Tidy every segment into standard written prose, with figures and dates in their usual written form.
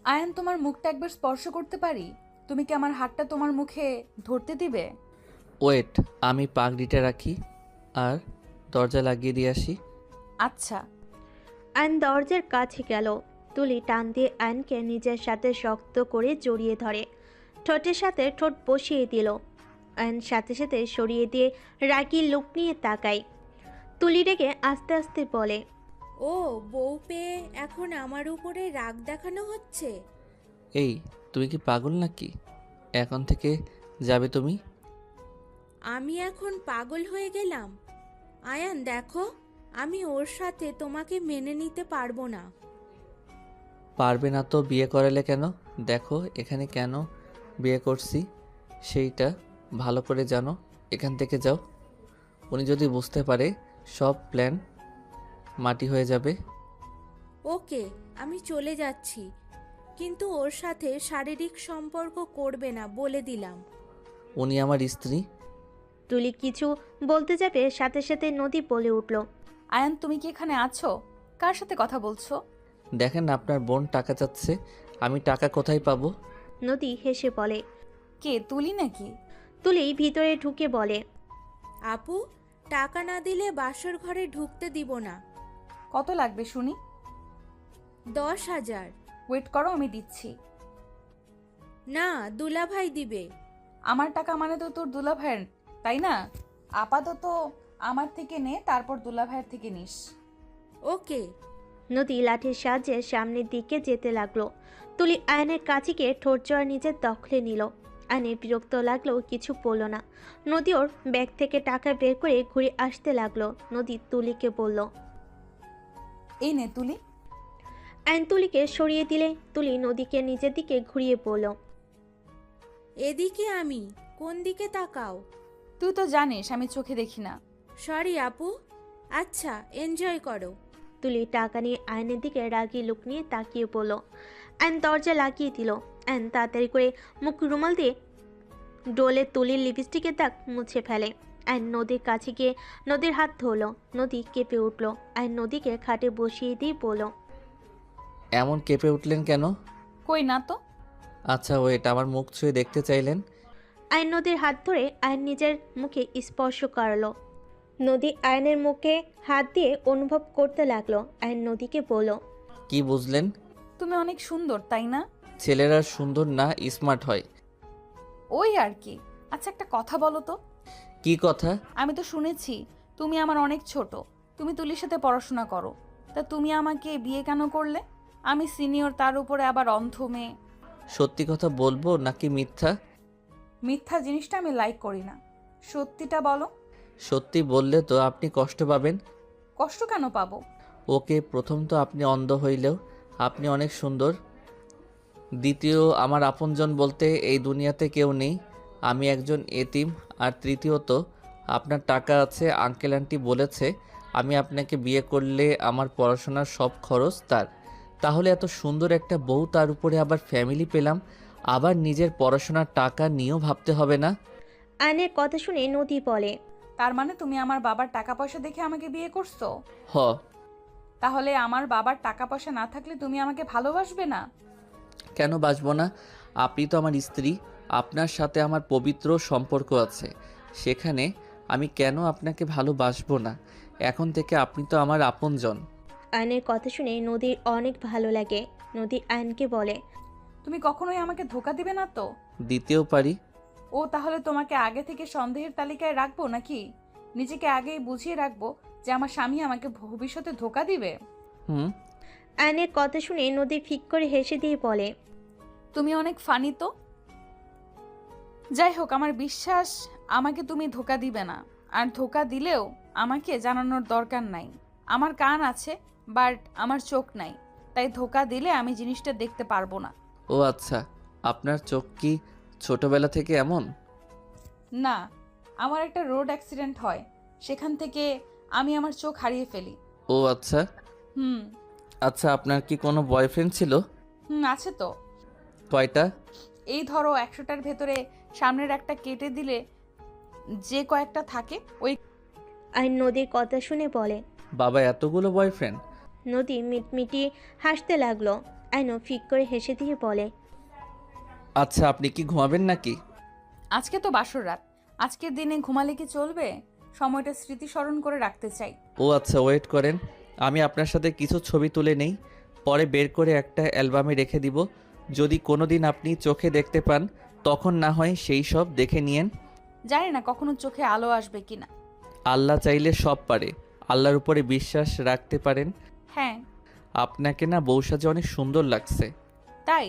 আয়ান, তোমার মুখটা একবার স্পর্শ করতে পারি? তুমি কি আমার হাতটা তোমার মুখে ধরতে দিবে? ওয়েট, আমি পাগড়িটা রাখি আর দরজা লাগিয়ে দিয়ে আসি। আচ্ছা। আয়ন দরজার কাছে গেল। তুলি টান দিয়ে আয়নকে নিজের সাথে শক্ত করে জড়িয়ে ধরে ঠোঁটের সাথে ঠোঁট বসিয়ে দিল। আয়ন সাথে সাথে সরিয়ে দিয়ে রাগী লুক নিয়ে তাকায়। তুলি রেগে আস্তে আস্তে বলে, ও, বউ পেয়ে এখন আমার উপরে রাগ দেখানো হচ্ছে? এই, তুমি কি পাগল নাকি? এখন থেকে যাবে তুমি? আমি এখন পাগল হয়ে গেলাম? আয়ান দেখো, আমি ওর সাথে তোমাকে মেনে নিতে পারবো না। পারবে না তো বিয়ে করালে কেন? দেখো এখানে কেন বিয়ে করছি সেইটা ভালো করে জানো। এখান থেকে যাও। উনি যদি বুঝতে পারে সব প্ল্যান মাটি হয়ে যাবে। ওকে, আমি চলে যাচ্ছি, কিন্তু ওর সাথে শারীরিক সম্পর্ক করবে না বলে দিলাম। উনি আমার স্ত্রী। তুলি কিছু বলতে যাবে সাথে সাথে নদী বলে উঠল, আয়ান, তুমি কি এখানে আছো? কার সাথে কথা বলছো? দেখেন আপনার বোন টাকা চাচ্ছে, আমি টাকা কোথায় পাবো? নদী হেসে বলে। কে, তুলি নাকি? তুলি ভিতরে ঢুকে বলে, আপু, টাকা না দিলে বাসর ঘরে ঢুকতে দিব না। কত লাগবে শুনি? 10,000। ওয়েট করো, আমি দিচ্ছি। না, দুলাভাই দিবে। আমার টাকা মানে তো তোর দুলাভাইয়ের, তাই না? আপাতত আমার থেকে নে, তারপর দুলাভাইয়ের থেকে নিস। ওকে। নদী লাঠির সাহায্যে সামনের দিকে যেতে লাগলো। তুলি আয়নের কাছে গিয়ে ঠোঁট জোড়া নিজের দখলে নিল। আয়নের বিরক্ত লাগলো, কিছু বলল না। নদী ওর ব্যাগ থেকে টাকা বের করে ঘুরে আসতে লাগলো। নদী তুলিকে বলল। এই নে তুলি। আয়ন তুলিকে সরিয়ে দিলে তুলি নদীকে নিজের দিকে ঘুরিয়ে বলল, এদিকে আমি, কোন দিকে তাকাও? তুই তো জানিস আমি চোখে দেখি না। সরি আপু। আচ্ছা, এনজয় করো। তুলি টাকা নিয়ে আয়নের দিকে রাগি লুক নিয়ে তাকিয়ে বলল। আয়ন দরজা লাগিয়ে দিল। আয়ন তাড়াতাড়ি করে মুখ রুমাল দিয়ে ডোলে তুলির লিপস্টিকের দাগ মুছে ফেলে। আয়ন নদীর কাছে গিয়ে নদীর হাত ধরল। নদী কেঁপে উঠল। আয়ন নদীকে খাটে বসিয়ে দিয়ে বলল, এমন কেঁপে উঠলেন কেন? কই না তো। আচ্ছা ওয়েট, আমার মুখ ছুঁয়ে দেখতে চাইলেন? আয়ন নদীর হাত ধরে আয়ন নিজের মুখে স্পর্শ করল। নদী আয়নের মুখে হাত দিয়ে অনুভব করতে লাগলো। আয়ন নদীকে বলল, কি বুঝলেন? তুমি অনেক সুন্দর, তাই না? ছেলেরা সুন্দর না, স্মার্ট হয়। ওই আর কি। আচ্ছা, একটা কথা বলো তো। কি কথা? আমি তো শুনেছি তুমি আমার অনেক ছোট। তুমি তুলির সাথে পড়াশোনা করো, তা তুমি আমাকে বিয়ে কেন করলে? আমি সিনিয়র, তার উপরে আবার অন্ধ মেয়ে। সত্যি কথা বলবো নাকি মিথ্যা? মিথ্যা জিনিসটা আমি লাইক করি না। সত্যিটা বলো। সত্যি বললে তো আপনি কষ্ট পাবেন। কষ্ট কেন পাবো? ওকে, প্রথম তো আপনি অন্ধ হইলেও আপনি অনেক সুন্দর। দ্বিতীয়, আমার আপনজন বলতে এই দুনিয়াতে কেউ নেই, আমি একজন এতিম। আর তৃতীয়ত, আপনার টাকা আছে, আঙ্কেল আন্টি বলেছে আমি আপনাকে বিয়ে করলে আমার পড়াশোনার সব খরচ তার। তাহলে এত সুন্দর একটা বউ, তার উপরে আবার ফ্যামিলি পেলাম, আবার নিজের পড়াশোনার টাকা নিয়েও ভাবতে হবে না। আয়নের কথা শুনে নদী বলে, তার মানে তুমি আমার বাবার টাকা পয়সা দেখে আমাকে বিয়ে করছো? হ। তাহলে আমার বাবার টাকা পয়সা না থাকলে তুমি আমাকে ভালোবাসবে না? কেন বাসবো না? আপনি তো আমার স্ত্রী, আপনার সাথে আমার পবিত্র সম্পর্ক আছে, সেখানে আমি কেন আপনাকে ভালোবাসবো না? এখন থেকে আপনি তো আমার আপনজন। আয়নের কথা শুনে নদীর অনেক ভালো লাগে। নদী আয়নকে বলে, তুমি কখনোই আমাকে ধোকা দিবে না তো? দিতেও পারি। ও, তাহলে তোমাকে আগে থেকে সন্দেহের তালিকায় রাখবো নাকি? নিজেকে আগেই বুঝিয়ে রাখবো যে আমার স্বামী আমাকে ভবিষ্যতে ধোকা দিবে? হুম। আয়নের কথা শুনে নদী ফিক করে হেসে দিয়ে বলে, তুমি অনেক ফানি তো। যাই হোক, আমার বিশ্বাস আমাকে তুমি ধোকা দিবে না। আর ধোকা দিলেও আমাকে জানানোর দরকার নাই। আমার কান আছে, বাট আমার চোখ নাই, তাই ধোকা দিলে আমি জিনিসটা দেখতে পারবো না। ও আচ্ছা, আপনার চোখ কি ছোটবেলা থেকে এমন? না, আমার একটা রোড অ্যাক্সিডেন্ট হয়, সেখান থেকে আমি আমার চোখ হারিয়ে ফেলি। ও আচ্ছা। হুম। আচ্ছা, আপনার কি কোনো বয়ফ্রেন্ড ছিল? হুম, আছে তো। কয়টা? এই ধরো 100টার ভেতরে সামনের একটা কেটে দিলে যে কয়েকটা থাকে ওই। আয়ন নদীর কথা শুনে বলে। বাবা, এতগুলো বয়ফ্রেন্ড? নদী মিটমিটি হাসতে লাগলো। আইনও ফিক করে হেসে দিয়ে বলে, আচ্ছা, আপনি কি ঘুমাবেন নাকি? আজকে তো বাসর রাত, আজকের দিনে ঘুমালে কি চলবে? সময়টা স্মৃতিস্মরণ করে রাখতে চাই। ও আচ্ছা, ওয়েট করেন, আমি আপনার সাথে কিছু ছবি তুলে নেই, পরে বের করে একটা অ্যালবামে রেখে দিব। যদি কোনো দিন আপনি চোখে দেখতে পান, তখন না হয় সেই সব দেখে নিয়েন। জানি না কখনো চোখে আলো আসবে কিনা। আল্লাহ চাইলে সব পারে, আল্লাহর উপরে বিশ্বাস রাখতে পারেন। হ্যাঁ। আপনাকে না বউ সাজে অনেক সুন্দর লাগছে। তাই?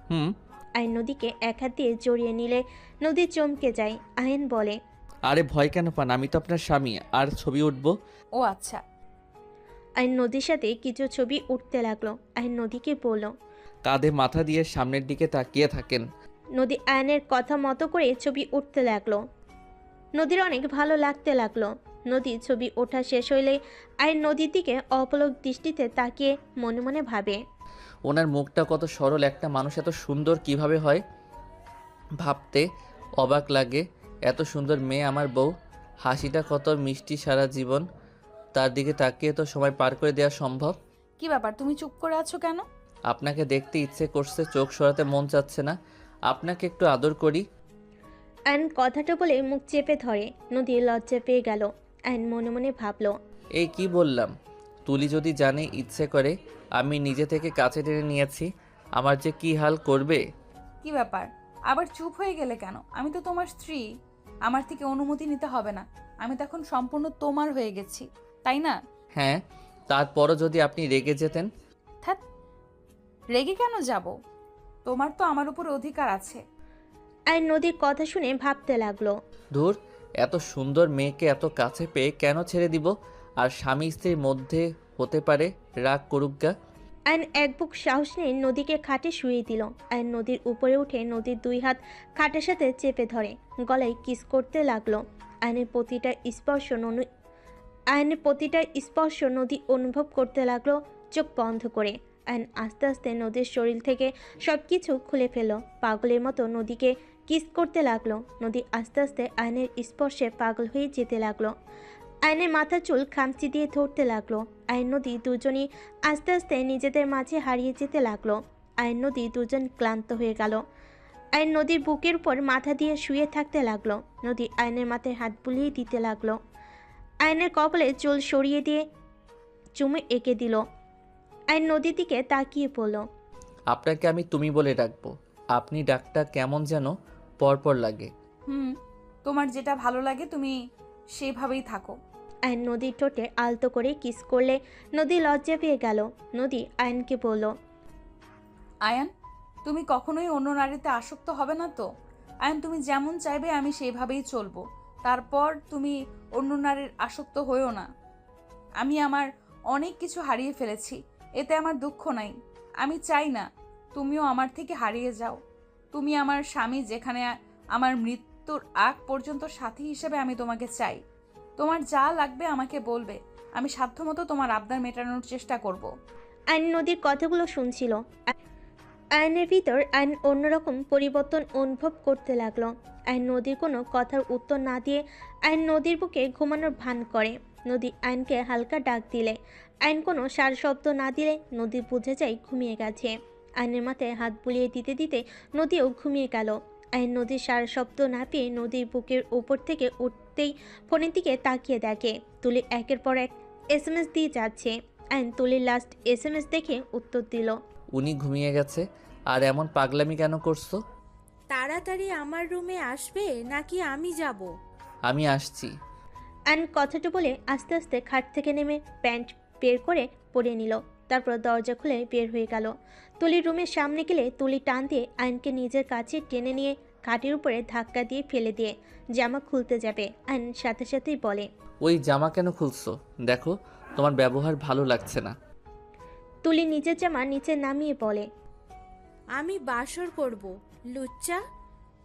হুম। আইন নদীকে এক হাত দিয়ে জড়িয়ে নিলে নদী চমকে যায়। আয়ন বলে, আরে ভয় কেন পান, আমি তো আপনার স্বামী, আর ছবি উঠবো। ও আচ্ছা। আইন নদীর সাথে কিছু ছবি উঠতে লাগলো। আইন নদীকে বলল। কাঁধে মাথা দিয়ে সামনের দিকে তাকিয়ে থাকেন। নদী আয়নের কথা মতো করে ছবি উঠতে লাগলো। নদীর অনেক ভালো লাগতে লাগলো। নদী ছবি ওঠা শেষ হইলে আইন নদীর দিকে অপলক দৃষ্টিতে তাকিয়ে মনে মনে ভাবে, ওনার মুখটা কত সরল, একটা মানুষ এত সুন্দর কিভাবে হয় ভাবতে অবাক লাগে। এত সুন্দর মেয়ে আমার বউ, হাসিটা কত মিষ্টি, সারা জীবন তার দিকে তাকিয়ে তো সময় পার করে দেওয়া সম্ভব। কি ব্যাপার, তুমি চুপ করে আছো কেন? আপনাকে দেখতে ইচ্ছে করছে, চোখ সরাতে মন চাচ্ছে না। আপনাকে একটু আদর করি। আইন কথাটা বলে মুখ চেপে ধরে। নদী লজ্জা পেয়ে গেল। আইন মনে মনে ভাবলো, এই কি বললাম? তুলি যদি জানে ইচ্ছে করে আমি নিজে থেকে কাছে টেনে নিয়েছি, আমার যে কি হাল করবে। কি ব্যাপার, আবার চুপ হয়ে গেলে কেন? আমি তো তোমার স্ত্রী, আমার থেকে অনুমতি নিতে হবে না। আমি তো এখন সম্পূর্ণ তোমার হয়ে গেছি, তাই না? হ্যাঁ, তারপরও যদি আপনি রেগে যেতেন। ধ্যাৎ, রেগে কেন যাব? তোমার তো আমার উপর অধিকার আছে। আইন নদীর কথা শুনে ভাবতে লাগলো। ধুর, এত সুন্দর মেয়েকে এত কাছে পেয়ে কেন ছেড়ে দিব? আর স্বামী স্ত্রীর মধ্যে হতে পারে রাগ করুকগা। আইন এক বুক সাহস নিয়ে নদীকে খাটে শুয়ে দিল। আইন নদীর উপরে উঠে নদীর দুই হাত খাটের সাথে চেপে ধরে গলায় কিস করতে লাগলো। আইনের প্রতিটা স্পর্শ নদী অনুভব করতে লাগলো চোখ বন্ধ করে। আইন আস্তে আস্তে নদীর শরীর থেকে সব কিছু খুলে ফেলল। পাগলের মতো নদীকে কিস করতে লাগলো। নদী আস্তে আস্তে আইনের স্পর্শে পাগল হয়ে যেতে লাগলো। আইনের মাথার চুল খামচি দিয়ে ধরতে লাগলো। আইন নদী দুজনই আস্তে আস্তে নিজেদের মাঝে হারিয়ে যেতে লাগলো। আইন নদী দুজন ক্লান্ত হয়ে গেল। আইন নদীর বুকের উপর মাথা দিয়ে শুয়ে থাকতে লাগলো। নদী আইনের মাথায় হাত বুলিয়ে দিতে লাগলো। আইনের কপালে চুল সরিয়ে দিয়ে চুমু এঁকে দিল। আইন নদীর দিকে তাকিয়ে পড়ল। আপনাকে আমি তুমি বলে ডাকবো, আপনি ডাকটা কেমন যেন পরপর লাগে। তোমার যেটা ভালো লাগে তুমি সেভাবেই থাকো। আইন নদীর ঠোঁটে আলতো করে কিস করলে নদী লজ্জা পেয়ে গেল। নদী আইনকে বলল, আয়ান, তুমি কখনোই অন্য নারীতে আসক্ত হবে না তো? আয়ান, তুমি যেমন চাইবে আমি সেইভাবেই চলবো। তারপর তুমি অন্য নারীর আসক্ত হইও না। আমি আমার অনেক কিছু হারিয়ে ফেলেছি, এতে আমার দুঃখ নাই। আমি চাই না তুমিও আমার থেকে হারিয়ে যাও। তুমি আমার স্বামী, যেখানে আমার মৃত্যুর আগ পর্যন্ত সাথী হিসেবে আমি তোমাকে চাই। তোমার যা লাগবে আমাকে বলবে, আমি সাধ্যমতো তোমার আবদার মেটানোর চেষ্টা করব। আইন নদীর কথাগুলো শুনছিল। আইনের ভিতর আইন অন্যরকম পরিবর্তন অনুভব করতে লাগলো। আইন নদীর কোনো কথার উত্তর না দিয়ে আইন নদীর বুকে ঘুমানোর ভান করে। নদী আইনকে হালকা ডাক দিলে আইন কোনো সার শব্দ না দিলে নদী বুঝে যায় ঘুমিয়ে গেছে। আইনের মাথায় হাত বুলিয়ে দিতে দিতে নদীও ঘুমিয়ে গেল। আইন নদীর সার শব্দ না পেয়ে নদীর বুকের উপর থেকে উঠতেই ফোনের দিকে তাকিয়ে দেখে তুলি একের পর এক SMS দিয়ে যাচ্ছে। আইন তুলির লাস্ট SMS দেখে উত্তর দিল। উনি ঘুমিয়ে গেছে, আর এমন পাগলামি কেন করছো? তাড়াতাড়ি আমার রুমে আসবে নাকি আমি যাব? আমি আসছি। আইন কথাটা বলে আস্তে আস্তে খাট থেকে নেমে প্যান্ট বের করে পরে নিল। তারপর দরজা খুলে বের হয়ে গেল। তুলির রুমের সামনে গেলে তুলি টান দিয়ে আইনকে নিজের কাছে টেনে নিয়ে খাটের উপরে ধাক্কা দিয়ে ফেলে দিয়ে জামা খুলতে যাবে। আইন সাথে সাথেই বলে, ওই জামা কেন খুলছো? দেখো, তোমার ব্যবহার ভালো লাগছে না। তুলি নিজের জামা নিচে নামিয়ে বলে, আমি বাসর করব। লুচ্চা,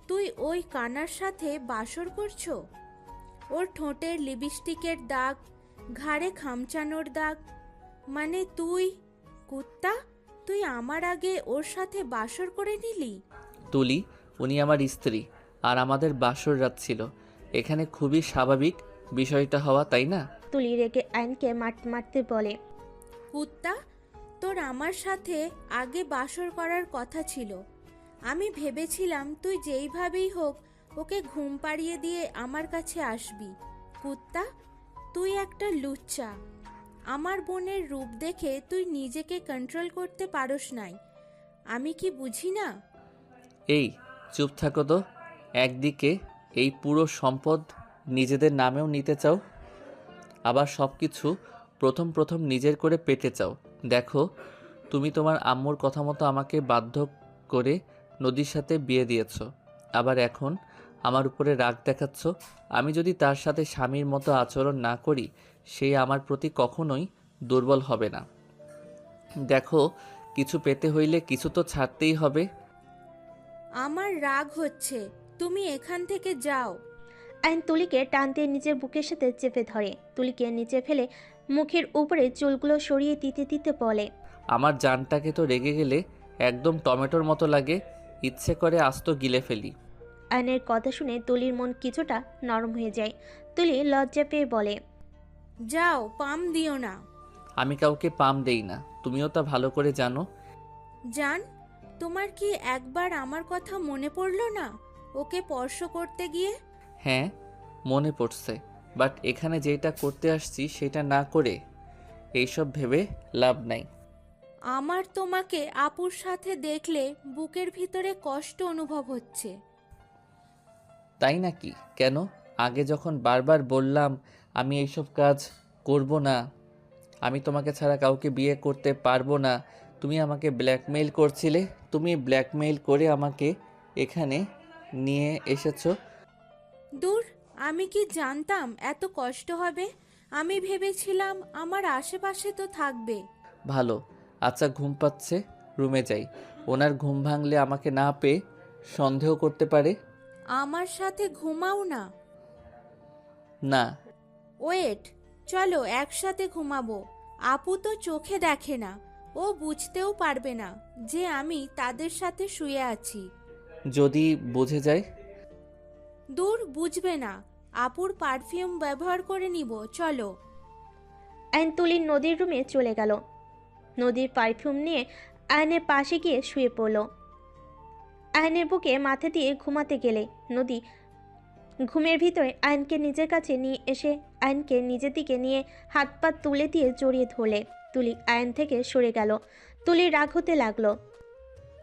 তুই ওই কানার সাথে বাসর করছো? ওর ঠোঁটের লিপস্টিকের দাগ, ঘাড়ে খামচানোর দাগ, মানে তুই কুত্তা, তুই আমার আগে ওর সাথে বাসর করে নিলি? তুলি, উনি আমার স্ত্রী, আর আমাদের বাসর রাত ছিল। এখানে খুবই স্বাভাবিক বিষয়টা হওয়া, তাই না? তুলি রেগে আইনকে মারতে বলে, কুত্তা, তোর আমার সাথে আগে বাসর করার কথা ছিল। আমি ভেবেছিলাম তুই যেইভাবেই হোক ওকে ঘুম পাড়িয়ে দিয়ে আমার কাছে আসবি। কুত্তা, তুই একটা লুচ্চা। আমার বোনের রূপ দেখে তুই নিজেকে কন্ট্রোল করতে পারস নাই। আমি কি বুঝি না? এই চুপ থাকো তো। একদিকে এই পুরো সম্পদ নিজেদের নামেও নিতে চাও, আবার সব কিছু প্রথম প্রথম নিজের করে পেতে চাও। দেখো, তুমি তোমার আম্মুর কথা মতো আমাকে বাধ্য করে নদীর সাথে বিয়ে দিয়েছো, আবার এখন আমার উপরে রাগ দেখাচ্ছ। আমি যদি তার সাথে স্বামীর মতো আচরণ না করি, সে আমার প্রতি কখনোই দুর্বল হবে না। দেখো, কিছু পেতে হইলে কিছু তো ছাড়তেই হবে। আমার রাগ হচ্ছে, তুমি এখান থেকে যাও। আইন তুলিকে টানতে নিজের বুকের সাথে চেপে ধরে। তুলিকে নিচে ফেলে মুখের উপরে চুলগুলো সরিয়ে দিতে দিতে বলে, আমার জানটাকে তো রেগে গেলে একদম টমেটোর মতো লাগে, ইচ্ছে করে আস্ত গিলে ফেলি। আয়নের কথা শুনে তুলির মন কিছুটা নরম হয়ে যায়। তুলি লজ্জা পেয়ে বলে, যাও, পাম দিও না। আমি কাউকে পাম দেই না, তুমিও তা ভালো করে জানো। জান, তোমার কি একবার আমার কথা মনে পড়লো না ওকে স্পর্শ করতে গিয়ে? হ্যাঁ, মনে পড়ছে, বাট এখানে যেটা করতে আসছি সেটা না করে এইসব ভেবে লাভ নাই। আমার তোমাকে আপুর সাথে দেখলে বুকের ভিতরে কষ্ট অনুভব হচ্ছে। তাই নাকি? কেন? আগে যখন বারবার বললাম আমি এইসব কাজ করব না, আমি তোমাকে ছাড়া কাউকে বিয়ে করতে পারবো না, তুমি আমাকে ব্ল্যাকমেইল করছিলে। তুমি ব্ল্যাকমেইল করে আমাকে এখানে নিয়ে এসেছো। দূর, আমি কি জানতাম এত কষ্ট হবে? আমি ভেবেছিলাম আমার আশেপাশে তো থাকবে। ভালো, আচ্ছা ঘুম পাচ্ছে, রুমে যাই। ওনার ঘুম ভাঙলে আমাকে না পেয়ে সন্দেহ করতে পারে। আমার সাথে ঘুমাও না। না। ওয়েট, চলো একসাথে ঘুমাবো। আপু তো চোখে দেখে না, ও বুঝতেও পারবে না যে আমি তাদের সাথে শুয়ে আছি। যদি বুঝে যায়? দূর, বুঝবে না। আপুর পারফিউম ব্যবহার করে নিব, চলো। আইন তুলির নদীর রুমে চলে গেল। নদীর পারফিউম নিয়ে আয়নের পাশে গিয়ে শুয়ে পড়ল। আয়নের বুকে মাথা দিয়ে ঘুমাতে গেলে নদী ঘুমের ভিতরে আয়নকে নিজের কাছে নিয়ে এসে আয়নকে নিজের দিকে নিয়ে হাত পা তুলে দিয়ে জড়িয়ে ধরলে। তুলি আয়ন থেকে সরে গেল। তুলি রাগ হতে লাগলো।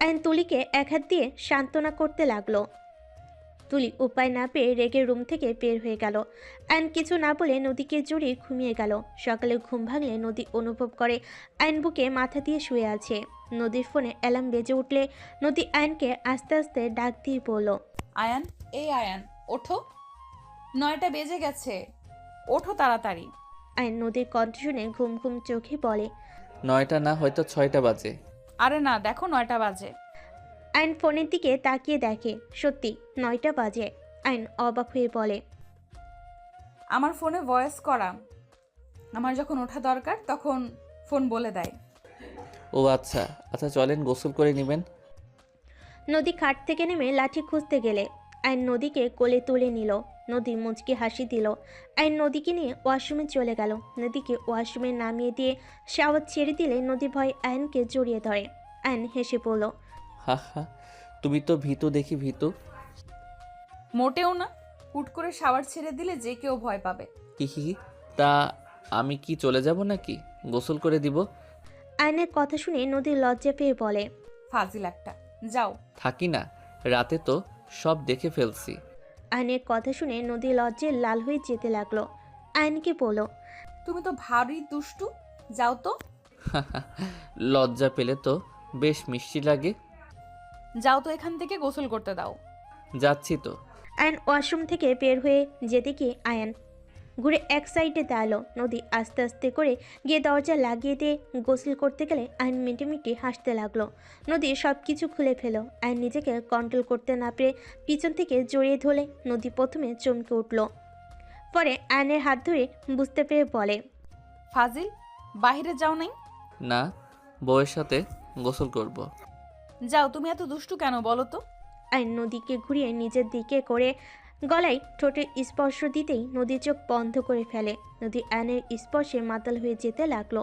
আয়ন তুলিকে এক হাত দিয়ে সান্ত্বনা করতে লাগলো। তুলি উপায় না পেয়ে রেগে রুম থেকে বের হয়ে গেল। আয়ন কিছু না বলে নদীকে জড়িয়ে ঘুমিয়ে গেল। সকালে ঘুম ভাঙলে নদী অনুভব করে আয়ন বুকে মাথা দিয়ে শুয়ে আছে। নদীর ফোনে অ্যালার্ম বেজে উঠলে নদী আয়নকে আস্তে আস্তে ডাক দিয়ে বলল, আয়ান, এই আয়ান, ওঠো, 9টা বেজে গেছে, ওঠো তাড়াতাড়ি। আয়ন নদীর কণ্ঠ শুনে ঘুম ঘুম চোখে বলে, 9টা না, হয়তো 6টা বাজে। আরে না, দেখো 9টা বাজে। আয়ন ফোনের দিকে তাকিয়ে দেখে সত্যি 9টা বাজে। আয়ন অবাক হয়ে বলে, আমার ফোনে ভয়েস করা, আমার যখন ওঠা দরকার তখন ফোন বলে দেয়। ও আচ্ছা আচ্ছা, চলেন গোসল করে নেবেন। নদী খাট থেকে নেমে লাঠি খুঁজতে গেলে আইন নদীকে কোলে তুলে নিল। নদী মুচকি হাসি দিল। আইন নদীকে নিয়ে ওয়াশরুমে চলে গেল। নদীকে ওয়াশরুমে নামিয়ে দিয়ে শাওয়ার ছেড়ে দিলে নদী ভয় আয়নকে জড়িয়ে ধরে। আয়ন হেসে পড়ল, হা হা, তুমি তো ভীতু দেখি, ভীতু। মোটেও না, হুট করে শাওয়ার ছেড়ে দিলে যে কেউ ভয় পাবে। হি হি হি। তা আমি কি চলে যাব নাকি? গোসল করে দিব। আয়নের কথা শুনে নদী লজ্জা পেয়ে বলে, ফাজিল একটা, যাও। থাকি না, রাতে তো সব দেখে ফেলছি। আয়নের কথা শুনে নদী লজ্জায় লাল হয়ে যেতে লাগলো। আয়নকে বলল, তুমি তো ভারী দুষ্টু, যাও তো। লজ্জা পেলে তো বেশ মিষ্টি লাগে। যাও তো এখান থেকে, গোসল করতে দাও। যাচ্ছি তো। আয়ন ওয়াশরুম থেকে বের হয়ে যেতে গিয়ে আয়ন ঘুরে এক সাইডে দাঁড়ালো। নদী আস্তে আস্তে করে গিয়ে দরজা লাগিয়ে দিয়ে গোসল করতে গেলে আয়ন মিটিমিটি হাসতে লাগলো। নদী সব কিছু খুলে ফেলো। আয়ন নিজেকে কন্ট্রোল করতে না পেরে পিছন থেকে জড়িয়ে ধরলে নদী প্রথমে চমকে উঠল, পরে আয়নের হাত ধরে বুঝতে পেরে বলে, ফাজিল, বাইরে যাও নাই? না, বউয়ের সাথে গোসল করব। যাও, তুমি এত দুষ্টু কেন বলো তো? আয়ন নদীকে ঘুরিয়ে নিজের দিকে করে গলায় ঠোঁটের স্পর্শ দিতেই নদীর চোখ বন্ধ করে ফেলে। নদী আয়নের স্পর্শে মাতাল হয়ে যেতে লাগলো।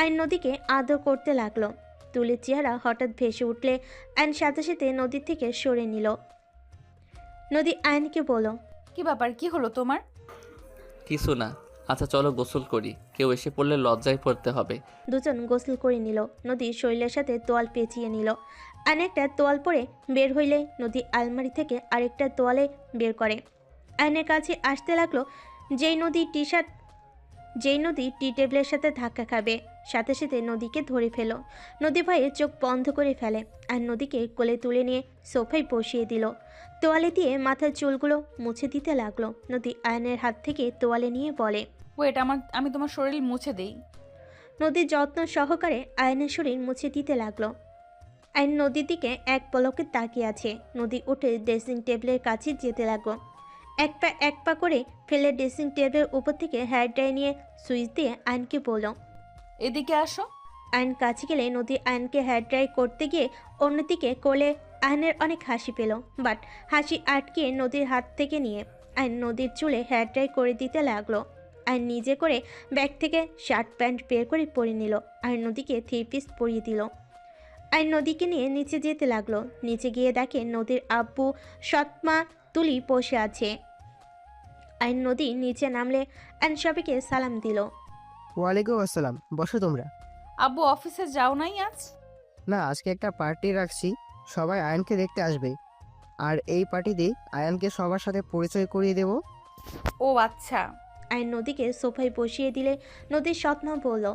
আইন নদীকে আদর করতে লাগলো। তুলির চেহারা হঠাৎ ভেসে উঠলে আইন সাথে সাথে নদীর থেকে সরে নিল। নদী আইনকে বলল, কি ব্যাপার, কি হলো তোমার? কিছু না। আচ্ছা চলো গোসল করি, কেউ এসে পড়লে লজ্জায় পড়তে হবে। দুজন গোসল করে নিল। নদী শরীরের সাথে তোয়াল পেঁচিয়ে নিল। আইন একটা তোয়াল পরে বের হইলে নদী আলমারি থেকে আরেকটা তোয়ালে বের করে। আইনের কাছে আসতে লাগলো। যেই নদী টি টেবিলের সাথে ধাক্কা খাবে, সাথে সাথে নদীকে ধরে ফেল। নদী ভয়ে চোখ বন্ধ করে ফেলে। আর নদীকে কোলে তুলে নিয়ে সোফায় বসিয়ে দিল। তোয়ালে দিয়ে মাথার চুলগুলো মুছে দিতে লাগলো। নদী আয়নের হাত থেকে তোয়ালে নিয়ে বলে, ওয়েট, আমি তোমার শরীর মুছে দেই। নদী যত্ন সহকারে আয়নের শরীর মুছে দিতে লাগলো। আইন নদীর দিকে এক পলকে তাকিয়ে আছে। নদী উঠে ড্রেসিং টেবিলের কাছে যেতে লাগলো। এক পা করে ফেলে ড্রেসিং টেবিলের উপর থেকে হেয়ার ড্রাই নিয়ে সুইচ দিয়ে আইনকে বলল। এদিকে আসো। আইন কাছে গেলে নদী আইনকে হেয়ার ড্রাই করতে গিয়ে অন্যদিকে কোলে আইনের অনেক হাসি পেল। বাট হাসি আটকে নদীর হাত থেকে নিয়ে আইন নদীর চুলে হেয়ার ড্রাই করে দিতে লাগলো। আইন নিজে করে ব্যাগ থেকে শার্ট প্যান্ট বের করে পরে নিল। আর নদীকে 3 পিস পরিয়ে দিল। আইন নদীকে নিয়ে নিচে যেতে লাগলো। নিচে গিয়ে দেখে নদীর আব্বু সৎমা তুলি বসে আছে। আইন নদী নিচে নামলে আইন সবাইকে সালাম দিল। ওয়ালাইকুম আসসালাম, বসো তোমরা। আব্বু অফিসে যাও নাই আজ? না, আজকে একটা পার্টি রাখছি, সবাই আয়ানকে দেখতে আসবে। আর এই পার্টিতে আয়ানকে সবার সাথে পরিচয় করিয়ে দেব। ও আচ্ছা। আইন নদীকে সোফায় বসিয়ে দিলে নদীর সৎমা বলল,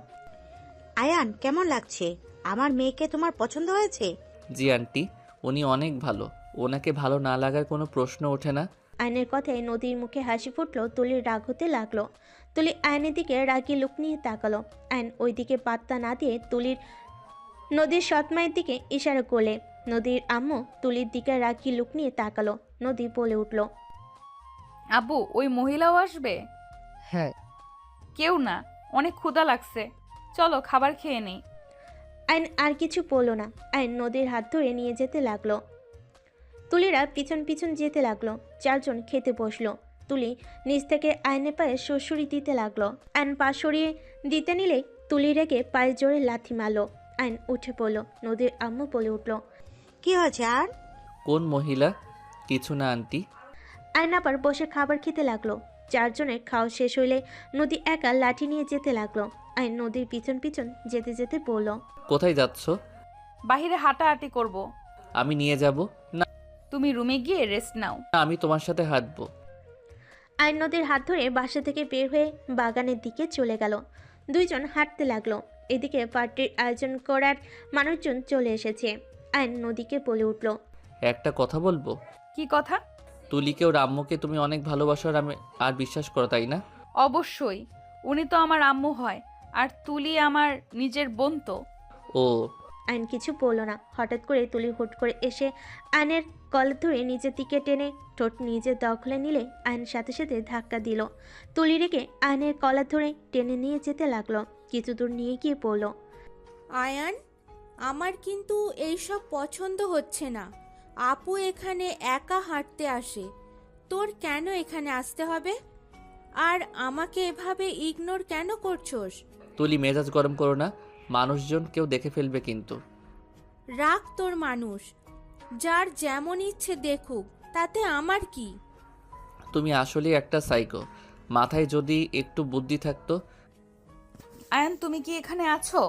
আয়ান, কেমন লাগছে? আমার মেয়েকে তোমার পছন্দ হয়েছে? জি আন্টি, উনি অনেক ভালো, ওনাকে ভালো না লাগার কোনো প্রশ্ন ওঠে না। আইনের কথায় নদীর মুখে হাসি ফুটলো। তুলির রাগ হতে লাগলো। তুলি আইনের দিকে রাগি লুক নিয়ে তাকালো। আইন ওই দিকে পাত্তা না দিয়ে নদীর সৎমায়ের দিকে ইশারা করলে। নদীর আম্মু তুলির দিকে রাগি লুক নিয়ে তাকালো। নদী বলে উঠল, আব্বু, ওই মহিলাও আসবে? হ্যাঁ। কেউ না, অনেক ক্ষুধা লাগছে, চলো খাবার খেয়ে নেই। আইন আর কিছু বলল না। আইন নদীর হাত ধরে নিয়ে যেতে লাগলো। তুলিরা পিছন পিছন যেতে লাগলো। 4 জন খেতে বসলো। তুলি নিচ থেকে আইনের পায়ে শ্বশুরি দিতে লাগলো। আইন পা সরিয়ে দিতে নিলে তুলি রেগে পায়ে জোরে লাথি মারলো। আইন উঠে পড়ল। নদীর আম্মু বলে উঠল, কি হয়েছে আর? কোন মহিলা? কিছু না আন্টি। আইন আবার বসে খাবার খেতে লাগলো। 4 জনের খাওয়া শেষ হইলে নদী একা লাঠি নিয়ে যেতে লাগলো। আইন নদীর পিছন পিছন যেতে যেতে বলল, কোথায় যাচ্ছ? বাহিরে হাঁটাহাঁটি করব। আমি নিয়ে যাব? না তুমি রুমে গিয়ে রেস্ট নাও। না, আমি তোমার সাথে হাঁটবো। আইন নদীর হাত ধরে বাসা থেকে বের হয়ে বাগানের দিকে চলে গেল। 2 জন হাঁটতে লাগলো। এদিকে পার্টির আয়োজন করার মানুষজন চলে এসেছে। আইন নদীকে বলে উঠল, একটা কথা বলবো? কি কথা? তুলিকে ওর আম্মুকে তুমি অনেক ভালোবাসো আর বিশ্বাস করো, তাই না? অবশ্যই, উনি তো আমার আম্মু হয়, আর তুলি আমার নিজের বোন তো। ও আইন কিছু বলল না। হঠাৎ করে তুলি হুট করে এসে আইনের কলার ধরে নিজের দিকে টেনে ঠোঁট নিজের দখলে নিলে আইন সাথে সাথে ধাক্কা দিল। তুলি রেখে আইনের কলার ধরে টেনে নিয়ে যেতে লাগলো। কিছু দূর নিয়ে গিয়ে বলল, আয়ান, আমার কিন্তু এইসব পছন্দ হচ্ছে না। আপু এখানে একা হাঁটতে আসে, তোর কেন এখানে আসতে হবে? আর আমাকে এভাবে ইগনোর কেন করছোস? তুলি মেজাজ গরম করো না, মানুষজন কেউ দেখে ফেলবে কিন্তু। রাখ তোর মানুষ, যার যেমন ইচ্ছে দেখুক, তাতে আমার কি? তুমি আসলে একটা সাইকো, মাথায় যদি একটু বুদ্ধি থাকতো। আয়ান, তুমি কি এখানে আছো?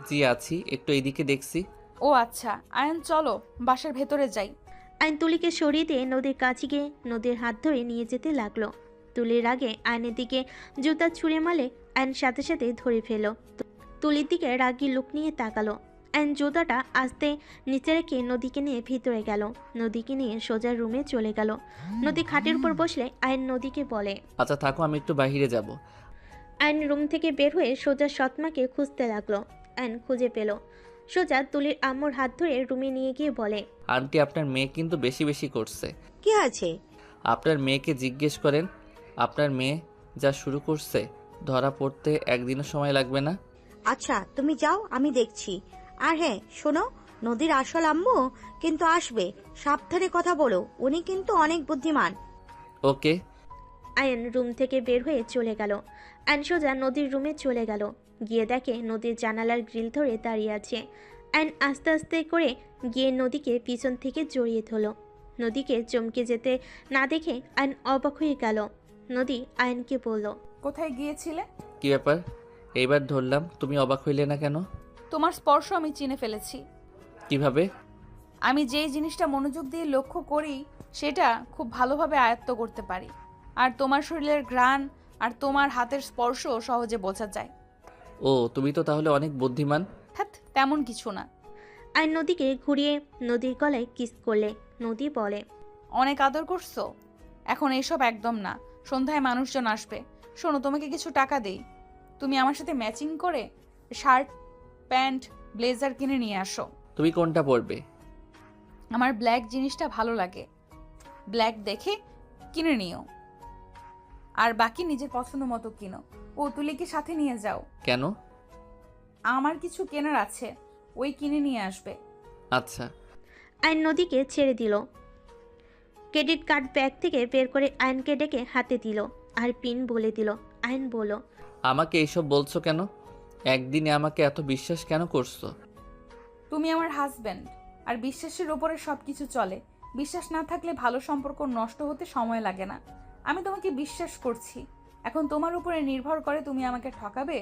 জি আছি, একটু এইদিকে দেখছি। ও আচ্ছা, আয়ান চলো বাসার ভেতরে যাই। আইন তুলিকে সরিয়ে দিয়ে নদীর কাছে গিয়ে নদীর হাত ধরে নিয়ে যেতে লাগলো। তুলির আগে আইনের দিকে জুতা ছুঁড়ে মারলে আইন সাথে সাথে ধরে ফেল। তুলির দিকে রাগি লুক নিয়ে তাকালো। আইন জুতাটা আস্তে নিচে রেখে নদীকে নিয়ে ভিতরে গেল। নদীকে নিয়ে সোজা রুমে চলে গেল। নদী খাটের উপর বসলে আইন নদীকে বলে, আচ্ছা থাকো, আমি একটু বাইরে যাব। আইন রুম থেকে বের হয়ে সোজা সৎমাকে খুঁজতে লাগলো। আইন খুঁজে পেল। সোজা তুলির আম্মুর হাত ধরে রুমে নিয়ে গিয়ে বলে, আন্টি, আপনার মেয়ে কিন্তু বেশি বেশি করছে। কি হয়েছে? আপনার মেয়েকে জিজ্ঞেস করেন, আপনার মেয়ে যা শুরু করছে ধরা পড়তে একদিনও সময় লাগবে না। আচ্ছা তুমি যাও, আমি দেখছি। আর হ্যাঁ শোনো, নদীর আসল আম্মু কিন্তু আসবে, সাবধানে কথা বলো, উনি কিন্তু অনেক বুদ্ধিমান। ওকে। আয়ন রুম থেকে বের হয়ে চলে গেল। আয়ন সোজা নদীর রুমে চলে গেল। গিয়ে দেখে নদীর জানালার গ্রিল ধরে দাঁড়িয়ে আছে। আয়ন আস্তে আস্তে করে গিয়ে নদীকে পিছন থেকে জড়িয়ে ধরল। নদীকে চমকে যেতে না দেখে আয়ন অবাক হয়ে গেল। নদী আয়নকে বলল, কোথায় গিয়েছিলে? কি ব্যাপার? এইবার ধরলাম, তুমি অবাক হইলে না কেন? তোমার স্পর্শ আমি চিনে ফেলেছি। কিভাবে? আমি যেই জিনিসটা মনোযোগ দিয়ে লক্ষ্য করি সেটা খুব ভালোভাবে আয়ত্ত করতে পারি। আর তোমার শরীরের ঘ্রাণ আর তোমার হাতের স্পর্শ সহজে বোঝা যায়। ও, তুমি তো তাহলে অনেক বুদ্ধিমান। হ্যাঁ, তেমন কিছু না। আয়ন নদীকে ঘুরিয়ে নদীর গলায় কিস করলে। নদী বলে, অনেক আদর করছো। এখন এইসব একদম না। সন্ধ্যায় মানুষজন আসবে। শোনো, তোমাকে কিছু টাকা দেই, তুমি আমার সাথে ম্যাচিং করে শার্ট, প্যান্ট, ব্লেজার কিনে নিয়ে আসো। তুমি কোনটা পরবে? আমার ব্ল্যাক জিনিসটা ভালো লাগে, ব্ল্যাক দেখে কিনে নিও। আর বাকি নিজের পছন্দ মতো কিনো। ও, তুলিকে সাথে নিয়ে যাও। কেন? আমার কিছু কেনার আছে, ওই কিনে নিয়ে আসবে। আচ্ছা। আয়ন নদীকে ছেড়ে দিল। ক্রেডিট কার্ড ব্যাগ থেকে বের করে আয়নকে ডেকে হাতে দিল আর পিন বলে দিল। আয়ন বলল, আমাকে এইসব বলছো কেন? একদিনে আমাকে এত বিশ্বাস কেন করছো? তুমি আমার হাজব্যান্ড, আর বিশ্বাসের ওপরে সবকিছু চলে। বিশ্বাস না থাকলে ভালো সম্পর্ক নষ্ট হতে সময় লাগে না। আমি তোমাকে বিশ্বাস করছি, এখন তোমার উপরে নির্ভর করে তুমি আমাকে ঠকাবে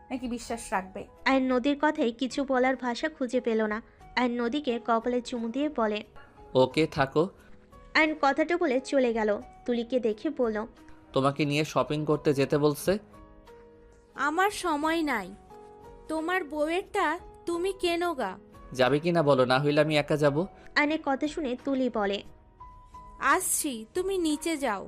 নাকি বিশ্বাস রাখবে। আয়ন নদীর কথায় কিছু বলার ভাষা খুঁজে পেল না। আয়ন নদীকে কপালে চুমু দিয়ে বলে, ওকে, থাকো। আয়ন কথাটা বলে চলে গেল। তুলিকে দেখে বলল, তোমাকে নিয়ে শপিং করতে যেতে বলছে। আমার সময় নাই। তোমার বউয়েরটা তুমি কেনো গা। যাবে কি না বলো, না হইলে আমি একা যাব। আয়নের কথা শুনে তুলি বলে, আসছি, তুমি নিচে যাও।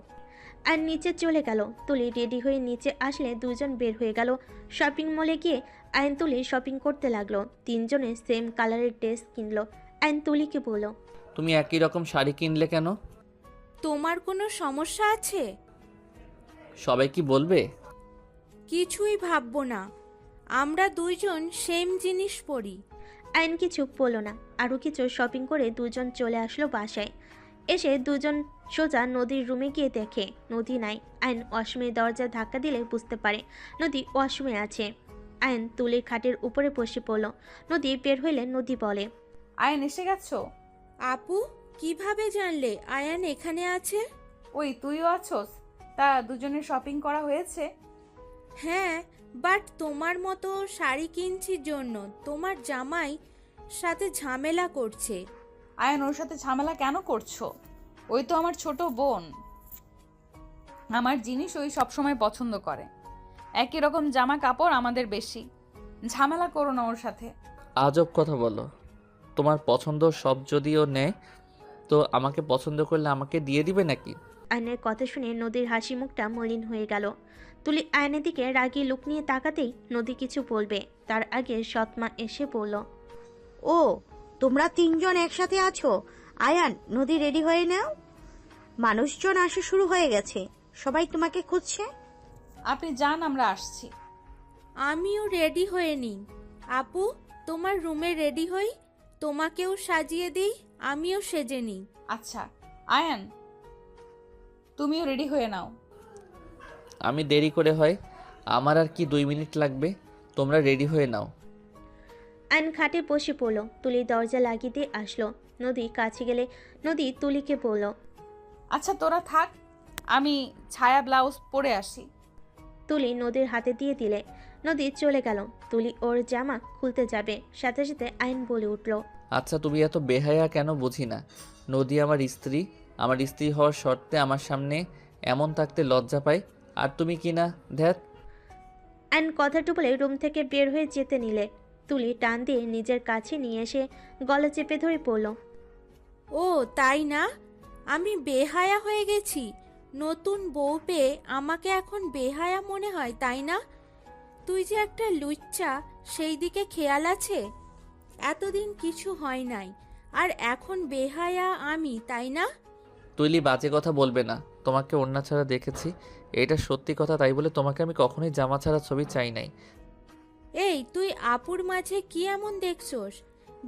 আর নিচে চলে গেল। তুলি রেডি হয়ে নিচে আসলে দুজন বের হয়ে গেল শপিং মলে গিয়ে। আয়ন তুলি শপিং করতে লাগলো। তিনজনে সেম কালারের ড্রেস কিনলো। আয়ন তুলিকে বলল, তুমি একই রকম শাড়ি কিনলে কেন? তোমার কোনো সমস্যা আছে? সবাই কি বলবে? কিছুই ভাববো না, আমরা দুইজন সেম জিনিস পরি। আয়ন কিছু বলল না। আরও কিছু শপিং করে দুজন চলে আসলো বাসায়। এসে দুজন সোজা নদীর রুমে গিয়ে দেখে নদী নাই। আয়ন ওয়াশরুমের দরজা ধাক্কা দিলে বুঝতে পারে নদী ওয়াশরুমে আছে। আয়ন তুলির খাটের উপরে বসে পড়ল। নদী বের হইলে নদী বলে, আয়ন এসে গেছো? আপু, কিভাবে জানলে আয়ান এখানে আছে? ওই, তুইও আছোস? তা দুজনের শপিং করা হয়েছে? হ্যাঁ, বাট তোমার মতো শাড়ি কিনছি জন্য তোমার জামাই সাথে ঝামেলা করছে। আয়ন, ওর সাথে ঝামেলা কেন করছো? ওই তো আমার ছোট বোন। আমার জিনিস ওই সবসময় পছন্দ করে। একই রকম জামা কাপড় আমাদের বেশি। ঝামেলা করো না ওর সাথে। আজব কথা বলো। তোমার পছন্দ সব যদিও নেয়, তো আমাকে পছন্দ করলে আমাকে দিয়ে দিবে নাকি? আয়নের কথা শুনে নদীর হাসি মুখটা মলিন হয়ে গেল। তুলি আয়নের দিকে রাগী লুক নিয়ে তাকাতেই নদী কিছু বলবে তার আগে সৎমা এসে বলল, ও, তোমরা তিনজন একসাথে আছো? আয়ান, নদী রেডি হয়ে নাও, মানুষজন আসা শুরু হয়ে গেছে, সবাই তোমাকে খুঁজছে। আপনি যান, আমরা আসছি। আমিও রেডি হয়ে নিই। আপু, তোমার রুমে রেডি হই, তোমাকেও সাজিয়ে দিই, আমিও সেজে নিই। আচ্ছা আয়ান, তুমিও রেডি হয়ে নাও। আমি দেরি করে হয়, আমার আর কি 2 মিনিট লাগবে। তোমরা রেডি হয়ে নাও। আয়ন খাটে বসে পড়ল। তুলি দরজা লাগিয়ে দিয়ে আসলো। নদী কাছে গেলে নদী তুলিকে বলল, আচ্ছা তোরা থাক, আমি ছায়া ব্লাউজ পরে আসি। তুলি নদীর হাতে দিয়ে দিলে। নদী চলে গেল। তুলি ওর জামা খুলতে যাবে, সাথে সাথে আয়ন বলে উঠল, আচ্ছা, তুমি এত বেহায়া কেন বুঝি না। নদী আমার স্ত্রী, আমার স্ত্রী হওয়ার শর্তে আমার সামনে এমন থাকতে লজ্জা পায়, আর তুমি কি না? ধ্যাত। আয়ন কথাটা বলে রুম থেকে বের হয়ে যেতে নিলে তুলি টান দিয়ে নিজের কাছে নিয়ে এসে গলা চেপে ধরে পড়ল। ও তাই না, আমি বেহায়া হয়ে গেছি। নতুন বউ পেয়ে আমাকে এখন বেহায়া মনে হয়, তাই না? তুই যে একটা লুচ্চা, সেই দিকে খেয়াল আছে? এতদিন কিছু হয় নাই, আর এখন বেহায়া আমি, তাই না? তুইলি বাজে কথা বলবে না। তোমাকে ওড়না ছাড়া দেখেছি, এটা সত্যি কথা, তাই বলে তোমাকে আমি কখনোই জামা ছাড়া ছবি চাই নাই। এই, তুই আপুর মাঝে কি এমন দেখছস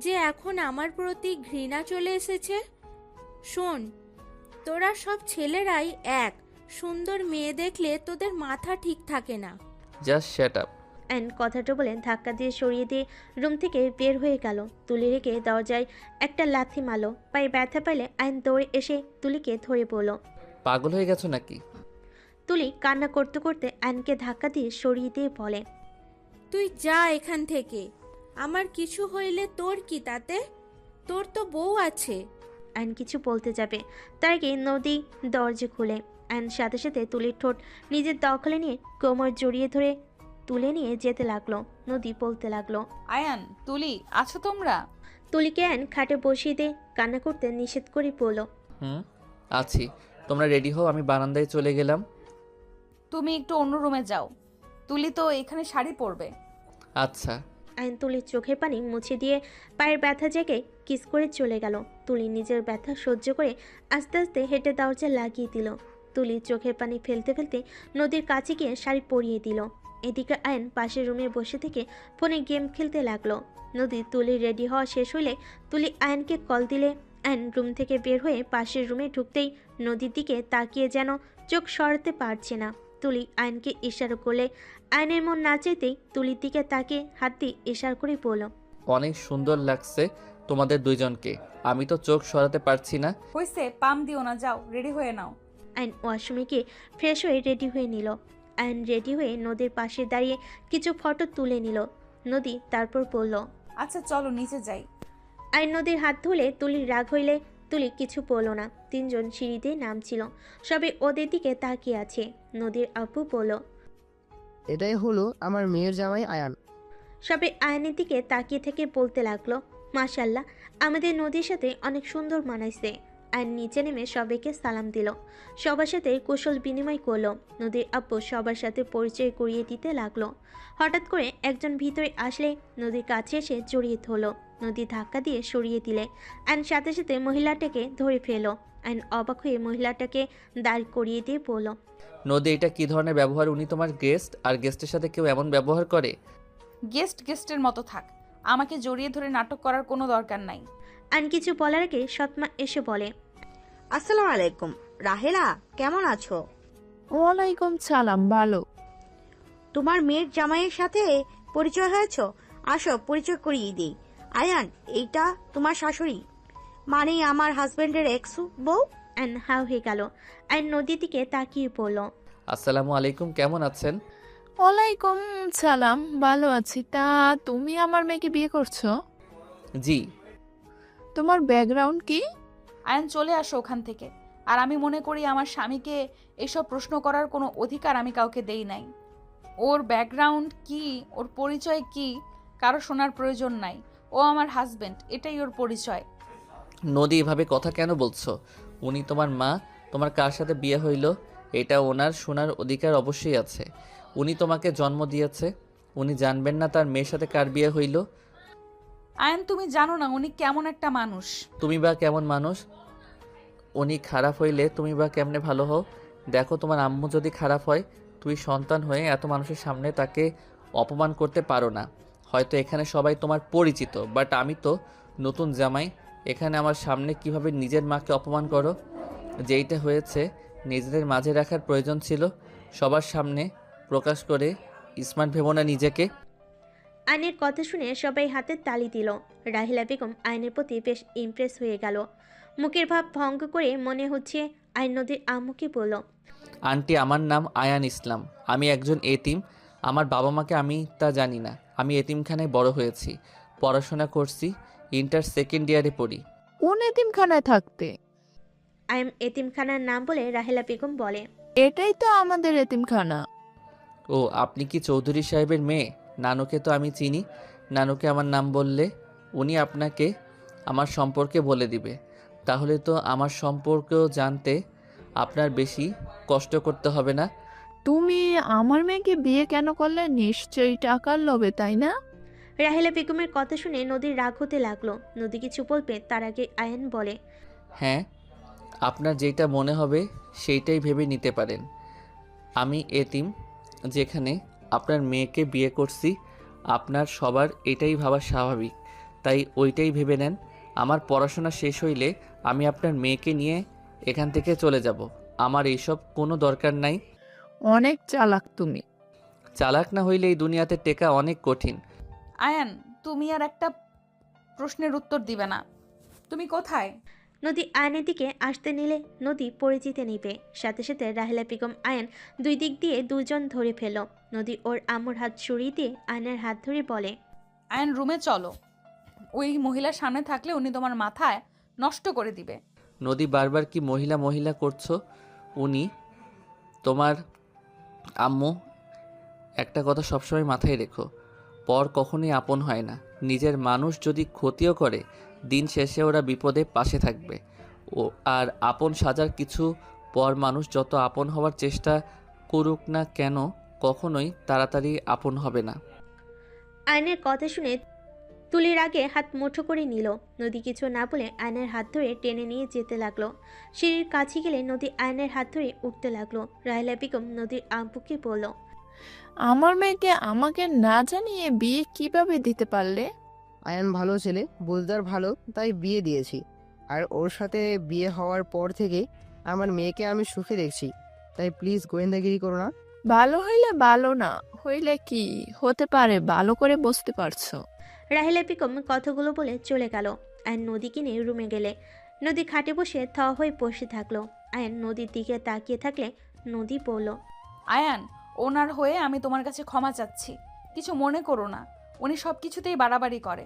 যে এখন আমার প্রতি ঘৃণা চলে এসেছে? শোন, তোরা সব ছেলেরাই এক। সুন্দর মেয়ে দেখলে তোদের মাথা ঠিক থাকে না। Just shut up. অ্যান্ড কথাটা বলে ধাক্কা দিয়ে সরিয়ে দিয়ে রুম থেকে বের হয়ে গেল। তুলি রেখে দরজায় একটা লাথি মারল। পায়ে ব্যথা পাইলে আয়ন দৌড়ে এসে তুলিকে ধরে পড়ল। পাগল হয়ে গেছো নাকি? তুলি কান্না করতে করতে আয়নকে ধাক্কা দিয়ে সরিয়ে দিয়ে বলে, তুই যা এখান থেকে। আমার কিছু হইলে তোর কি তাতে? তোর তো বউ আছে। আয়ন কিছু বলতে যাবে, তার আগে নদী দরজা খুলে আয়ন সাথে সাথে তুলির ঠোঁট নিজের দখলে নিয়ে কোমর জড়িয়ে ধরে তুলে নিয়ে যেতে লাগলো। নদী বলতে লাগলো, আয়ান, তুলি, আছো তোমরা? তুলিকে আয়ন খাটে বসিয়ে দিয়ে কান্না করতে নিষেধ করে পড়ল। আছি। তোমরা রেডি হও, আমি বারান্দায় চলে গেলাম। তুমি একটু অন্য রুমে যাও। তুলি তো এখানে শাড়ি পরবে। আচ্ছা। আয়ন তুলির চোখের পানি মুছে দিয়ে পায়ের ব্যথা জায়গায় কিস করে চলে গেল। তুলি নিজের ব্যথা সহ্য করে আস্তে আস্তে হেঁটে দরজা লাগিয়ে দিল। তুলির চোখের পানি ফেলতে ফেলতে নদীর কাছে গিয়ে শাড়ি পরিয়ে দিল। এদিকে আয়ন পাশের রুমে বসে থেকে ফোনে গেম খেলতে লাগলো। নদী তুলি রেডি হওয়া শেষ হলে তুলি আয়নকে কল দিলে আয়ন রুম থেকে বের হয়ে পাশের রুমে ঢুকতেই নদীর দিকে তাকিয়ে যেন চোখ সরাতে পারছে না। তুলি আয়নকে ইশারা করলে আয়নের মন না চাইতেই তুলির দিকে তাকিয়ে হাত দিয়ে ইশারা করে বলল, অনেক সুন্দর লাগছে তোমাদের দুইজনকে। আমি তো চোখ সরাতে পারছি না। হইছে, পাম দিও না, যাও রেডি হয়ে নাও। আয়ন ওয়াশরুমে গিয়ে ফ্রেশ হয়ে রেডি হয়ে নিল। আয়ন রেডি হয়ে নদীর পাশে দাঁড়িয়ে কিছু ফটো তুলে নিল। নদী তারপর বলল, আচ্ছা চলো নিচে যাই। আয়ন নদীর হাত ধুলে তুলির রাগ হইলে তুলি কিছু বলল না। তিনজন সিঁড়িতে নামছিল, সবাই ওদের দিকে তাকিয়ে আছে। নদীর আব্বু বলল, এটাই হলো আমার মেয়ের জামাই আয়ান। সবাই আয়নের দিকে তাকিয়ে থেকে বলতে লাগলো, মাশাল্লাহ, আমাদের নদীর সাথে অনেক সুন্দর মানাইছে। আয়ন নিচে নেমে সবাইকে সালাম দিল, সবার সাথে কুশল বিনিময় করলো। নদীর আব্বু সবার সাথে পরিচয় করিয়ে দিতে লাগলো। হঠাৎ করে একজন ভিতরে আসলে নদীর কাছে এসে জড়িয়ে ধরলো। নদী ধাক্কা দিয়ে সরিয়ে দিলে আয়ন সাথে সাথে মহিলাটাকে ধরে ফেলো। আয়ন অবাক হয়ে মহিলাটাকে দাঁড় করিয়ে দিয়ে বলল, নদী, এটা কি ধরনের ব্যবহার? উনি তোমার গেস্ট, আর গেস্টের সাথে কেউ এমন ব্যবহার করে? গেস্টের মতো থাক, আমাকে জড়িয়ে ধরে নাটক করার কোনো দরকার নাই। আয়ন কিছু বলার আগে সৎমা এসে বলে, আসসালামু আলাইকুম। রাহেলা, কেমন আছো? ওয়ালাইকুম সালাম, ভালো। তোমার মেয়ের জামাইয়ের সাথে পরিচয় হয়েছ? আসো পরিচয় করিয়ে দিই। আয়ান, এইটা তোমার শাশুড়ি, মানে আমার হাজবেন্ডের এক্স বউ। আয়ন হাও হয়ে গেল। আয়ন নদীর দিকে তাকিয়ে পড়ল। আসসালামু আলাইকুম, কেমন আছেন? ওয়ালাইকুম সালাম, ভালো আছি। তা তুমি আমার মেয়েকে বিয়ে করছো? জি। তোমার ব্যাকগ্রাউন্ড কি? আয়ান, চলে আসো ওখান থেকে। আর আমি মনে করি আমার স্বামীকে এসব প্রশ্ন করার কোনো অধিকার আমি কাউকে দেই নাই। ওর ব্যাকগ্রাউন্ড কি, ওর পরিচয় কি, কারো শোনার প্রয়োজন নাই। ও আমার হাজবেন্ড, এটাই ওর পরিচয়। নদী, এভাবে কথা কেন বলছো? উনি তোমার মা, তোমার কার সাথে বিয়ে হইল এটা ওনার শোনার অধিকার অবশ্যই আছে। উনি তোমাকে জন্ম দিয়েছে, উনি জানবেন না তার মেয়ের সাথে কার বিয়ে হইল? আয়ান, তুমি জানো না উনি কেমন একটা মানুষ। তুমি বা কেমন মানুষ? উনি খারাপ হইলে তুমি বা কেমনে ভালো হও? দেখো, তোমার আম্মু যদি খারাপ হয়, তুই সন্তান হয়ে এত মানুষের সামনে তাকে অপমান করতে পারো না। হয়তো এখানে সবাই তোমার পরিচিত, বাট আমি তো নতুন জামাই। এখানে আমার সামনে কিভাবে নিজের মাকে অপমান করো? যেইটা হয়েছে নিজেদের মাঝে রাখার প্রয়োজন ছিল, সবার সামনে প্রকাশ করে স্মার্ট ভেবো না নিজেকে। আয়নের কথা শুনে সবাই হাতে তালি দিল। রাহিলা বেগম আয়নের প্রতি বেশ ইমপ্রেস হয়ে গেল। মুখের ভাব ভঙ্গ করে মনে হচ্ছে আয়ন নদীর আম্মুকে বলল, আন্টি, আমার নাম আয়ান ইসলাম। আমি একজন এতিম। আমার বাবা মাকে আমি তা জানি না। আমি এতিমখানায় বড় হয়েছি, পড়াশোনা করছি, ইন্টার সেকেন্ড ইয়ারে পড়ি। কোন এতিমখানায় থাকতে? আইএম এতিমখানার নাম বলে রাহেলা বেগম বলে, এটাই তো আমাদের এতিমখানা। ও, আপনি কি চৌধুরী সাহেবের মেয়ে? নানুকে তো আমি চিনি। নানুকে আমার নাম বললে উনি আপনাকে আমার সম্পর্কে বলে দিবে। তাহলে তো আমার সম্পর্কেও জানতে আপনার বেশি কষ্ট করতে হবে না। তুমি আমার মেয়েকে বিয়ে কেন করলে? নিশ্চয়ই টাকার লোভে, তাই না? রাহেলা বেগমের কথা শুনে নদীর রাগ হতে লাগলো। নদী কিছু বলবে তার আগে আয়ন বলে, হ্যাঁ, আপনার যেটা মনে হবে সেইটাই ভেবে নিতে পারেন। আমি এতিম, যেখানে আপনার মেয়েকে বিয়ে করছি। আপনার সবার এটাই ভাবা স্বাভাবিক, তাই ওইটাই ভেবে নেন। আমার পড়াশোনা শেষ হইলে আমি আপনার মেয়েকে নিয়ে এখান থেকে চলে যাব। আমার এইসব কোনো দরকার নাই। অনেক চালাক তুমি। চালাক না হইলে এই দুনিয়াতে টেকা অনেক কঠিন। আয়ান, তুমি আর একটা প্রশ্নের উত্তর দিবে না। তুমি কোথায়? নদী আয়নের দিকে আসতে নিলে নদী পড়ে যেতে নিবে। সাথে সাথে রাহেলা বেগম আয়ন দুই দিক দিয়ে দুজন ধরে ফেলল। নদী ওর আম্মুর হাত সরিয়ে দিয়ে আয়নের হাত ধরে বলে, আয়ান, রুমে চলো। ওই মহিলার সামনে থাকলে উনি তোমার মাথায় নষ্ট করে দিবে। নদী বারবার কি মহিলা মহিলা করছো? উনি তোমার আম্মু। একটা কথা সবসময় মাথায় রেখো, পর কখনোই আপন হয় না। নিজের মানুষ যদি ক্ষতিও করে, দিন শেষে ওরা বিপদে পাশে থাকবে। ও আর আপন সাজার কিছু পর মানুষ যত আপন হওয়ার চেষ্টা করুক না কেন, কখনোই তাড়াতাড়ি আপন হবে না। আয়নের কথা শুনে তুলির আগে হাত মুঠো করে নিল। নদী কিছু না বলে আয়নের হাত ধরে টেনে নিয়ে যেতে লাগলো। সিঁড়ির কাছে গেলে নদী আয়নের হাত ধরে উঠতে লাগলো। রাহেলা বেগম নদীর আব্বুকে বলল, আমার মেয়েকে আমাকে না জানিয়ে বিয়ে কিভাবে দিতে পারলে? আয়ান ভালো ছেলে, বুঝদার ভালো, তাই বিয়ে দিয়েছি। আর ওর সাথে বিয়ে হওয়ার পর থেকে আমার মেয়েকে আমি সুখে দেখছি, তাই প্লিজ গোয়েন্দাগিরি করো না। ভালো হইলে ভালো, না হইলে কি হতে পারে ভালো করে বুঝতে পারছো? রাহেলা বেগম কথাগুলো বলে চলে গেল। আয়ন নদীকে নিয়ে রুমে গেলে নদী খাটে বসে থ হয়ে বসে থাকলো। আয়ন নদীর দিকে তাকিয়ে থাকলে নদী বলল, আয়ান, ওনার হয়ে আমি তোমার কাছে ক্ষমা চাচ্ছি। কিছু মনে করো না, উনি সব কিছুতেই বাড়াবাড়ি করে।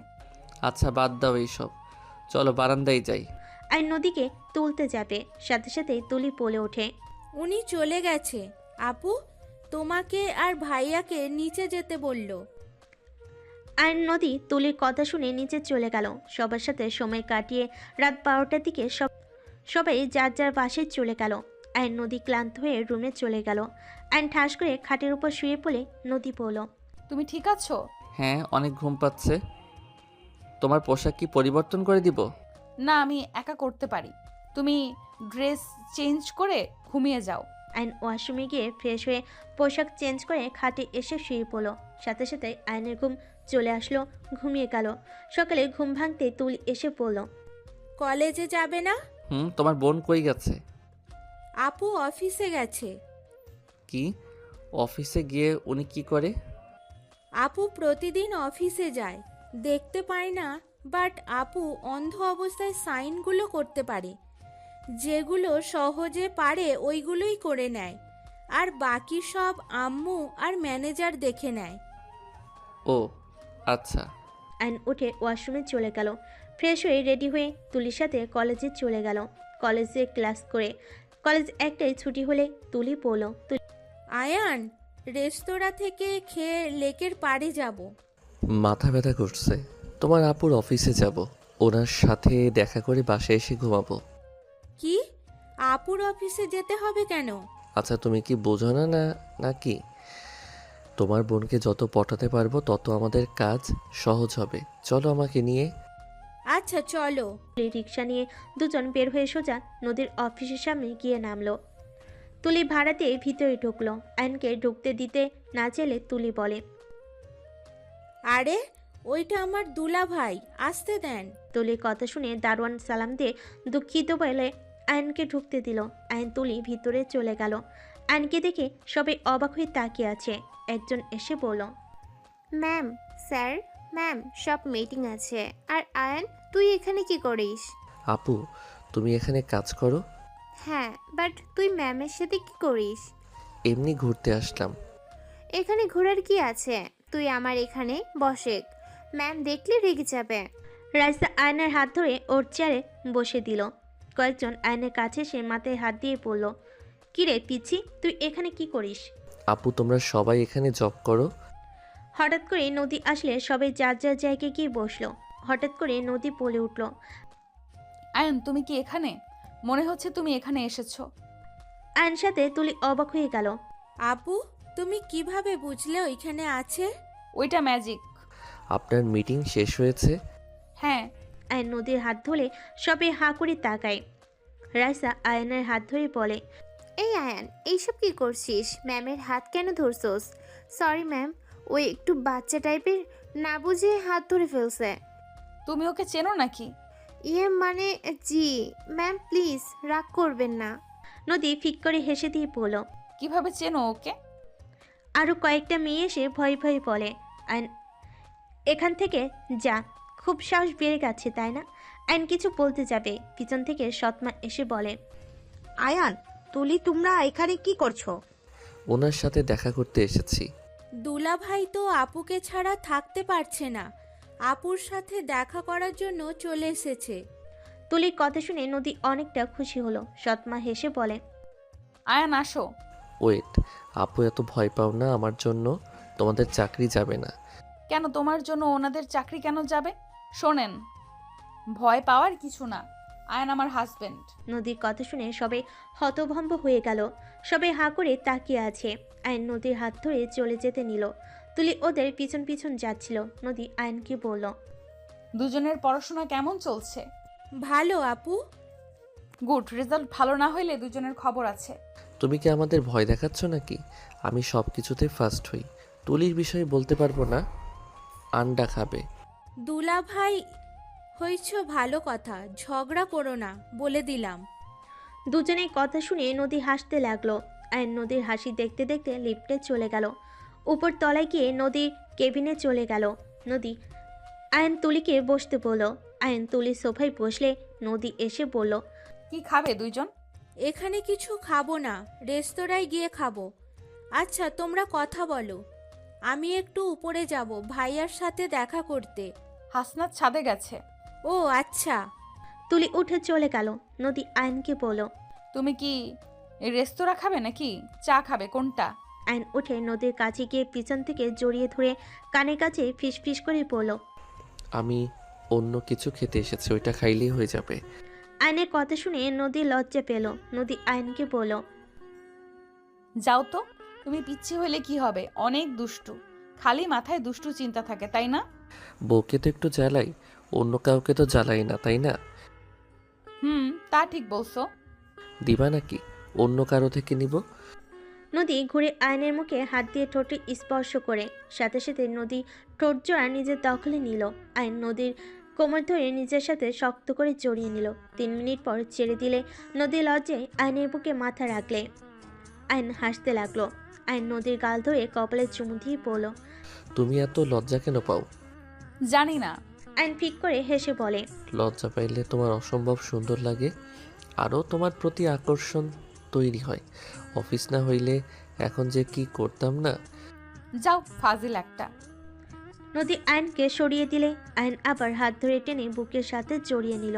আচ্ছা বাদ দাও এইসব, চলো বারান্দায় যাই। আয়ন নদীকে তুলতে যাবে, সাথে সাথে তুলি বলে ওঠে, উনি চলে গেছে। আপু, তোমাকে আর ভাইয়াকে নিচে যেতে বলল। আয়ন নদী তুলির কথা শুনে নিচে চলে গেল। সবার সাথে সময় কাটিয়ে রাত 12টার দিকে সবাই যার যার বাসায় চলে গেল। আয়ন নদী ক্লান্ত হয়ে রুমে চলে গেল। আয়ন ঠাস করে খাটের উপর শুয়ে পড়ে নদী বলল, তুমি ঠিক আছো? হ্যাঁ, অনেক ঘুম পাচ্ছে। তোমার পোশাক কি পরিবর্তন করে দিব? না, আমি একা করতে পারি। তুমি ড্রেস চেঞ্জ করে ঘুমিয়ে যাও। আয়ন ওয়াশরুমে গিয়ে ফ্রেশ হয়ে পোশাক চেঞ্জ করে খাটে এসে শুয়ে পড়ল। সাথে সাথে আয়নের ঘুম চলে আসলো, ঘুমিয়ে গেল। সকালে ঘুম ভাঙতে তুলি এসে পড়ল, কলেজে যাবে না? তোমার বোন কই গেছে? আপু অফিসে গেছে। কি? অফিসে গিয়ে উনি কি করে? আপু প্রতিদিন অফিসে যায়, দেখতে পায় না, বাট আপু অন্ধ অবস্থায় সাইনগুলো করতে পারে। যেগুলো সহজে পারে ওইগুলোই করে নেয়, আর বাকি সব আম্মু আর ম্যানেজার দেখে নেয়। ও আচ্ছা। আয়ন উঠে ওয়াশরুমে চলে গেল। ফ্রেশ হয়ে রেডি হয়ে তুলির সাথে কলেজে চলে গেল। কলেজে ক্লাস করে কলেজ একটাই ছুটি হলে তুলি পড়ল, আয়ান, রেস্তোরাঁ থেকে খেয়ে লেকের পাড়ে যাব। মাথা ব্যথা করছে, তোমার আপুর অফিসে যাব, ওনার সাথে দেখা করে বাসায় এসে ঘুমাবো। কি? আপুর অফিসে যেতে হবে কেন? আচ্ছা তুমি কি বোঝো না নাকি? তোমার বোনকে যত পটাতে পারবো তত আমাদের কাজ সহজ হবে। চলো আমাকে নিয়ে। আচ্ছা চলো। তুলি রিক্সা নিয়ে দুজন বের হয়ে সোজা নদীর অফিসের সামনে গিয়ে নামলো। তুলি ভাড়াতে ভিতরে ঢুকলো। আয়নকে ঢুকতে দিতে না চাইলে তুলি বলে, আরে ওইটা আমার দুলা ভাই, আসতে দেন। তুলির কথা শুনে দারোয়ান সালাম দিয়ে দুঃখিত বলে আয়নকে ঢুকতে দিল। আয়ন তুলি ভিতরে চলে গেল। আয়নকে দেখে সবাই অবাক হয়ে তাকিয়ে আছে। একজন এসে বলল, ম্যাম, স্যার, ম্যাম, সব মিটিং আছে। আর আয়ান, তুই এখানে কি করিস? আপু তুমি এখানে কাজ করো? হ্যাঁ, বাট তুই ম্যামের সাথে কি করিস? এমনি ঘুরতে আসলাম। এখানে ঘোরার কি আছে? তুই আমার এখানে বসে, ম্যাম দেখলে রেগে যাবে। রাইসা আয়নের হাত ধরে ওর চেয়ারে বসে দিল। কয়েকজন আয়নের কাছে সে মাথায় হাত দিয়ে পড়ল, কিরে পিচ্ছি, তুই এখানে কি করিস? আপু তোমরা সবাই এখানে জব করো? হঠাৎ করে নদী আসলে সবাই যার যার জায়গায় গিয়ে বসলো। হঠাৎ করে নদী বলে উঠল, আয়ান, তুমি কি এখানে? মনে হচ্ছে তুমি এখানে এসেছো। আয়ন সাথে তুলি অবাক হয়ে গেল। আপু, তুমি কিভাবে বুঝলে ওইখানে আছে? ওইটা ম্যাজিক। আপনার মিটিং শেষ হয়েছে? হ্যাঁ। আয়ন নদীর হাত ধরে সবাই হাঁ করে তাকায়। রাইসা আয়নের হাত ধরে বলে, এই আয়ান, এইসব কি করছিস? ম্যামের হাত কেন ধরছোস? সরি ম্যাম, ও একটু বাচ্চা টাইপের, না বুঝে হাত ধরে ফেলছে। তুমি ওকে চেনো নাকি? ইয়ে মানে, জি ম্যাম, প্লিজ রাগ করবেন না। নদী ফিক করে হেসে দিয়ে বলল, কিভাবে চেনো ওকে? আরও কয়েকটা মেয়ে এসে ভয়ে ভয়ে বলে, আয়ন এখান থেকে যা, খুব সাহস বেড়ে গেছে তাই না? আয়ন কিছু বলতে যাবে, পিছন থেকে সৎমা এসে বলে, আয়ান, তুলি, তোমরা এখানে কি করছো? ওনার সাথে দেখা করতে এসেছি। দুলাভাই তো আপুকে ছাড়া থাকতে পারছে না, আপুর সাথে দেখা করার জন্য চলে এসেছে। তুলির কথা শুনে নদী অনেকটা খুশি হলো। সৎমা হেসে বলে, আয়ান আসো। ওয়েট, আপু এত ভয় পাও না আমার জন্য, তোমাদের চাকরি যাবে না। কেন তোমার জন্য ওনাদের চাকরি কেন যাবে? শোনেন, ভয় পাওয়ার কিছু না, আয়ান আমার হাজবেন্ড। নদীর কথা শুনে সবাই হতভম্ব হয়ে গেল। সবাই হাঁ করে তাকিয়ে আছে। আয়ন নদীর হাত ধরে চলে যেতে নিল। তুলি ওদের পিছন পিছন যাচ্ছিল। নদী আয়নকে বলল, দুজনের পড়াশোনা কেমন চলছে? ভালো আপু। গুড, রেজাল্ট ভালো না হইলে দুজনের খবর আছে। তুমি কি আমাদের ভয় দেখাচ্ছ নাকি? আমি সব কিছুতে ফার্স্ট হই। তুলির বিষয়ে বলতে পারবো না, আন্ডা খাবে। দুলাভাই হয়েছ ভালো কথা, ঝগড়া করো না, বলে দিলাম। দুজনেই কথা শুনে নদী হাসতে লাগলো। আয়ন নদীর হাসি দেখতে দেখতে লিফটে চলে গেল। উপর তলায় গিয়ে নদীর কেবিনে চলে গেল। নদী আয়ন তুলিকে বসতে বলল। আয়ন তুলির সোফায় বসলে নদী এসে বলল, কি খাবে দুইজন? এখানে কিছু খাবো না, রেস্তোরাঁয় গিয়ে খাবো। আচ্ছা তোমরা কথা বলো, আমি একটু উপরে যাব ভাইয়ার সাথে দেখা করতে। হাসনাত ছাদে গেছে। ও আচ্ছা। তুলি উঠে চলে গেল। নদী আয়নকে বলল, তুমি কি রেস্তোরাঁ খাবে নাকি চা খাবে, কোনটা? আয়ন উঠে নদীর কাছে গিয়ে পিছন থেকে জড়িয়ে ধরে কানের কাছে ফিস ফিস করে বলল, আমি অন্য কিছু খেতে এসেছি, ওইটা খাইলেই হয়ে যাবে। আয়নের কথা শুনে নদী লজ্জা পেল। নদী আয়নকে বলল, যাও তো, তুমি পিচ্ছি হইলে কি হবে, অনেক দুষ্টু, খালি মাথায় দুষ্টু চিন্তা থাকে, তাই না? বউকে তো একটু জ্বালাই, অন্য কাউকে তো জ্বালাই না, তাই না? তা ঠিক বলছো। দিবা নাকি অন্য কারো থেকে নিব? নদী ঘুরে আয়নের মুখে হাত দিয়ে ঠোঁটে স্পর্শ করে সাথে সাথে নদী ঠোঁট জোড়া নিজের দখলে নিল। আয়ন নদীর কোমর ধরে নিজের সাথে শক্ত করে জড়িয়ে নিল। 3 মিনিট পর ছেড়ে দিলে নদী লজ্জায় আয়নের বুকে মাথা রাখলে। আয়ন হাসতে লাগলো। আয়ন নদীর গাল ধরে কপালে চুমু দিয়ে বলল, তুমি এত লজ্জা কেন পাও? জানি না। আয়ন ফিক করে হেসে বলে, লজ্জা পাইলে তোমার অসম্ভব সুন্দর লাগে, আরও তোমার প্রতি আকর্ষণ তৈরি হয়। অফিস না হইলে এখন যে কি করতাম না। যাও, ফাজিল একটা। নদী আয়নকে সরিয়ে দিলে আয়ন আবার হাত ধরে টেনে বুকের সাথে জড়িয়ে নিল।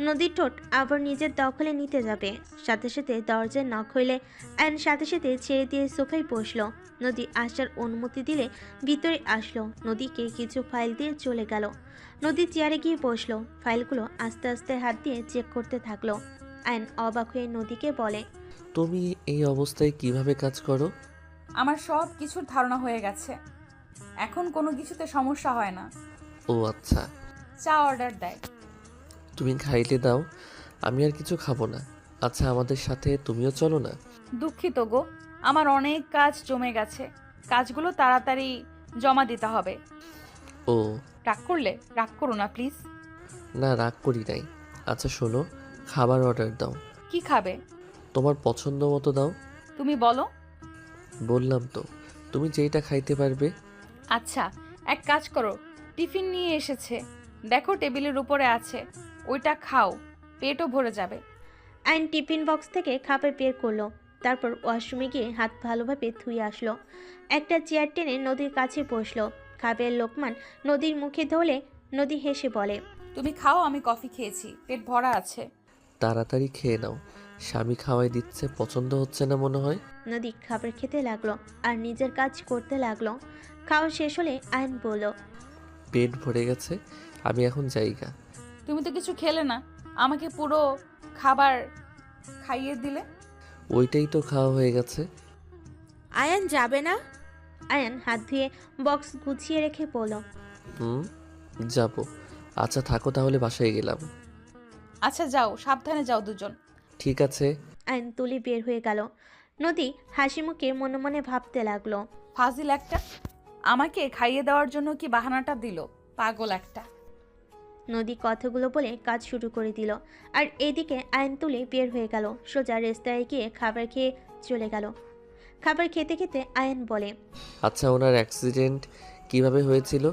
নদীর ঠোঁট আবার নিজের দখলে নিতে যাবে, সাথে সাথে দরজায় নক হইলে আয়ন সাথে সাথে ছেড়ে দিয়ে সোফায় বসলো। নদী আসার অনুমতি দিলে ভিতরে আসলো। নদীকে কিছু ফাইল দিয়ে চলে গেল। নদী চেয়ারে গিয়ে বসলো। ফাইলগুলো আস্তে আস্তে হাত দিয়ে চেক করতে থাকলো। আয়ন অবাক হয়ে নদীকে বলে, তুমি এই অবস্থায় কিভাবে কাজ করো? আমার সব কিছুর ধারণা হয়ে গেছে, এখন কোনো কিছুতে সমস্যা হয় না। ও আচ্ছা, চা অর্ডার দেয়। তুমি খাইলে দাও, আমি আর কিছু খাবো না। আচ্ছা আমাদের সাথে তুমিও চলো না। দুঃখিত গো, আমার অনেক কাজ জমে গেছে, কাজগুলো তাড়াতাড়ি জমা দিতে হবে। ও রাগ করলে রাগ করো না প্লিজ। না, রাগ করি নাই। আচ্ছা শোনো, খাবার অর্ডার দাও। কি খাবে? তোমার পছন্দ মতো দাও। তুমি বলো। বললাম তো, তুমি যেইটা খাইতে পারবে। আচ্ছা, এক কাজ করো, টিফিন নিয়ে এসেছে, দেখো টেবিলের উপরে আছে, ওইটা খাও, পেটও ভরে যাবে। আইন টিফিন বক্স থেকে খাবার বের করলো। তারপর ওয়াশরুমে গিয়ে হাত ভালোভাবে ধুয়ে আসলো। একটা চেয়ার টেনে নদীর কাছে বসলো। খাবার লোকমান নদীর মুখে ধরলে নদী হেসে বলে, তুমি খাও, আমি কফি খেয়েছি, পেট ভরা আছে। তাড়াতাড়ি খেয়ে নাও, স্বামী খাওয়াই দিচ্ছে, পছন্দ হচ্ছে না মনে হয়। নদী খাবার খেতে লাগলো আর নিজের কাজ করতে লাগলো। খাওয়া শেষ হলে আইন বলল, পেট ভরে গেছে, আমি এখন যাইগা। তুমি তো কিছু খেলে না, আমাকে পুরো খাবার খাইয়ে দিলে। ওইটাই তো খাওয়া হয়ে গেছে। আয়ান যাবে না? আয়ান হাত ধুয়ে বক্স গুছিয়ে রেখে বলল, যাবো। আচ্ছা থাকো তাহলে, বাসায় গেলাম। আচ্ছা যাও, সাবধানে যাও দুজন। ঠিক আছে। আইন তুলি বের হয়ে গেল। নদী হাসি মুখে মনে মনে ভাবতে লাগলো, ফাজিল একটা, আমাকে খাইয়ে দেওয়ার জন্য কি বাহানাটা দিল, পাগল একটা। নদী কথাগুলো বলে কাজ শুরু করে দিল। আর এদিকে আইন তুলে বের হয়ে গেল। সোজা রেস্তোরাঁয় গিয়ে খাবার খেয়ে চলে গেল। খাবার খেতে খেতে আয়ান বলে, আচ্ছা, ওনার অ্যাক্সিডেন্ট কিভাবে হয়েছিল?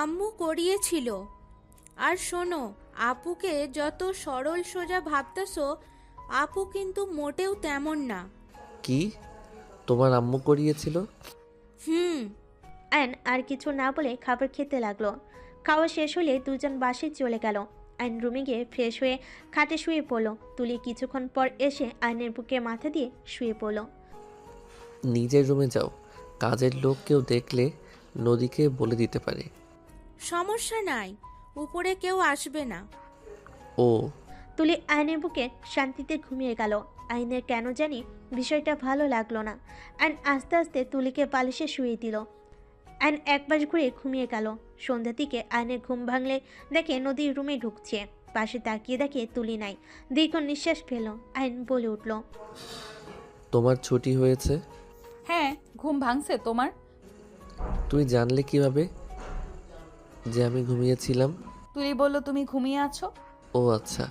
আম্মু করিয়েছিল। আর শোনো, আপুকে যত সরল সোজা ভাবতেছো, আপু কিন্তু মোটেও তেমন না। কি, তোমার আম্মু করিয়েছিল? হুম। আয়ান আর কিছু না বলে খাবার খেতে লাগলো। খাওয়া শেষ হলে দুজন বাসে চলে গেল। আয়ন রুমে গিয়ে ফ্রেশ হয়ে খাটে শুয়ে পড়ল। তুলি কিছুক্ষণ পর এসে আয়নের বুকে মাথা দিয়ে শুয়ে পড়ল। নিজের রুমে যাও, কাজের লোক কেউ দেখলে নদীকে বলে দিতে পারে। সমস্যা নাই, উপরে কেউ আসবে না। ও, তুলি আয়নের বুকে শান্তিতে ঘুমিয়ে গেল। আয়নের কেন জানি বিষয়টা ভালো লাগলো না। আয়ন আস্তে আস্তে তুলিকে বালিশে শুয়ে দিল। আয়ন একবার ঘুরে ঘুমিয়ে গেল। সন্ধ্যার দিকে আয়নের ঘুম ভাঙলে দেখে নদীর রুমে ঢুকছে। পাশে তাকিয়ে দেখে তুলি নাই। দীর্ঘ নিঃশ্বাস ফেল। আয়ন বলে উঠল, তোমার ছুটি হয়েছে? হ্যাঁ, ঘুম ভাঙছে তোমার? তুমি জানলে কিভাবে যে আমি ঘুমিয়েছিলাম? তুলি বলল তুমি ঘুমিয়ে আছো। ও আচ্ছা।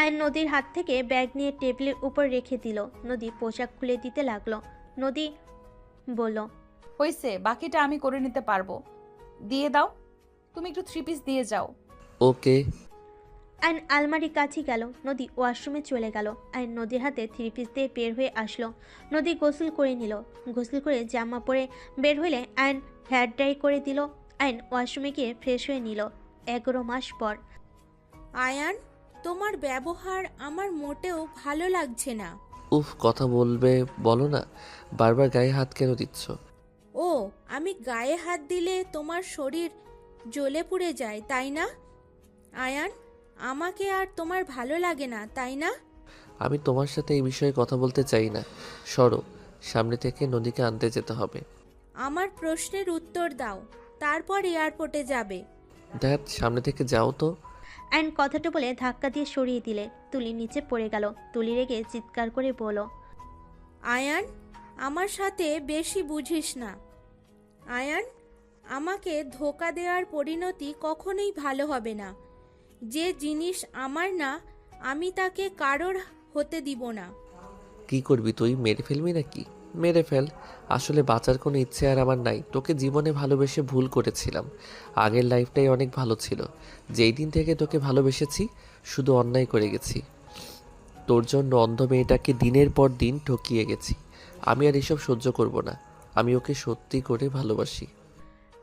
আয়ন নদীর হাত থেকে ব্যাগ নিয়ে টেবিলের উপর রেখে দিল। নদী পোশাক খুলে দিতে লাগলো। নদী বলল, হয়েছে, বাকিটা আমি করে নিতে পারবো। দিয়ে দাও, তুমি একটু 3 পিস দিয়ে যাও। ওকে। আয়ন আলমারির কাছে গেল। নদী ওয়াশরুমে চলে গেল। আয়ন নদীর হাতে 3 পিস দিয়ে বের হয়ে আসলো। নদী গোসল করে নিল। গোসল করে জামা পরে বের হলে আয়ন হেয়ার ড্রাই করে দিল। আয়ন ওয়াশরুমে গিয়ে ফ্রেশ হয়ে নিল। 11 মাস পর। আয়ান, তোমার ব্যবহার আমার মোটেও ভালো লাগছে না। উফ, কথা বলবে বলো না, বারবার গায়ে হাত কেন দিচ্ছ? ও, আমি গায়ে হাত দিলে তোমার শরীর জ্বলে পুড়ে যায়, তাই না? আয়ান, আমাকে আর তোমার ভালো লাগে না, তাই না? আমি তোমার সাথে এই বিষয়ে কথা বলতে চাই না। সরো, সামনে থেকে নদীকে আনতে যেতে হবে। আমার প্রশ্নের উত্তর দাও, তারপর এয়ারপোর্টে যাবে। দেখ, সামনে থেকে যাও তো। আয়ন কথাটা বলে ধাক্কা দিয়ে সরিয়ে দিলে তুলি নিচে পড়ে গেল। তুলি রেগে চিৎকার করে বলল, আয়ান, আমার সাথে বেশি বুঝিস না। আয়ান, আমাকে ধোঁকা দেওয়ার পরিণতি কখনোই ভালো হবে না। যে জিনিস আমার না, আমি তাকে কারোর হতে দিব না। কি করবি তুই? মেরে ফেলবি নাকি? মেরে ফেল, আসলে বাঁচার কোনো ইচ্ছে আর আমার নাই। তোকে জীবনে ভালোবেসে ভুল করেছিলাম। আগের লাইফটাই অনেক ভালো ছিল। যেই দিন থেকে তোকে ভালোবেসেছি শুধু অন্যায় করে গেছি। তোর জন্য অন্ধ মেয়েটাকে দিনের পর দিন ঠকিয়ে গেছি। আমি আর এসব সহ্য করব না। আমি ওকে সত্যি করে ভালোবাসি।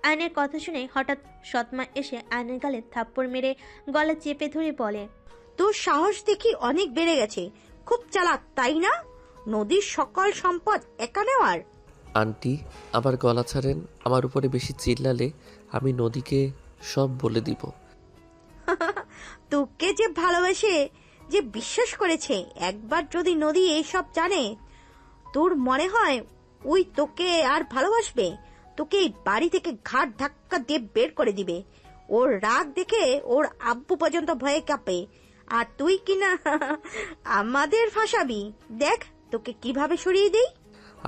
আয়নের কথা শুনে হঠাৎ সৎমা এসে আয়নের গালে থাপ্পড় মেরে গলা চেপে ধরে বলে, তোর সাহস দেখি অনেক বেড়ে গেছে। খুব চালাক, তাই না? নদীর সকল সম্পদ একা নেওয়ার। আন্টি, আমার গলা ছাড়েন। আমার উপরে বেশি চিল্লালে আমি নদীকে সব বলে দিব। তোকে যে ভালোবাসে, যে বিশ্বাস করেছে, একবার যদি নদী এইসব জানে, তোর মনে হয় ওই তোকে আর ভালোবাসবে? তোকে এই বাড়ি থেকে ঘাট ধাক্কা দিয়ে বের করে দিবে। ওর রাগ দেখে ওর আব্বু পর্যন্ত ভয়ে কাঁপে। আর তুই কিনা আমাদের ফাঁসাবি। দেখ তোকে কিভাবে সরিয়ে দেই।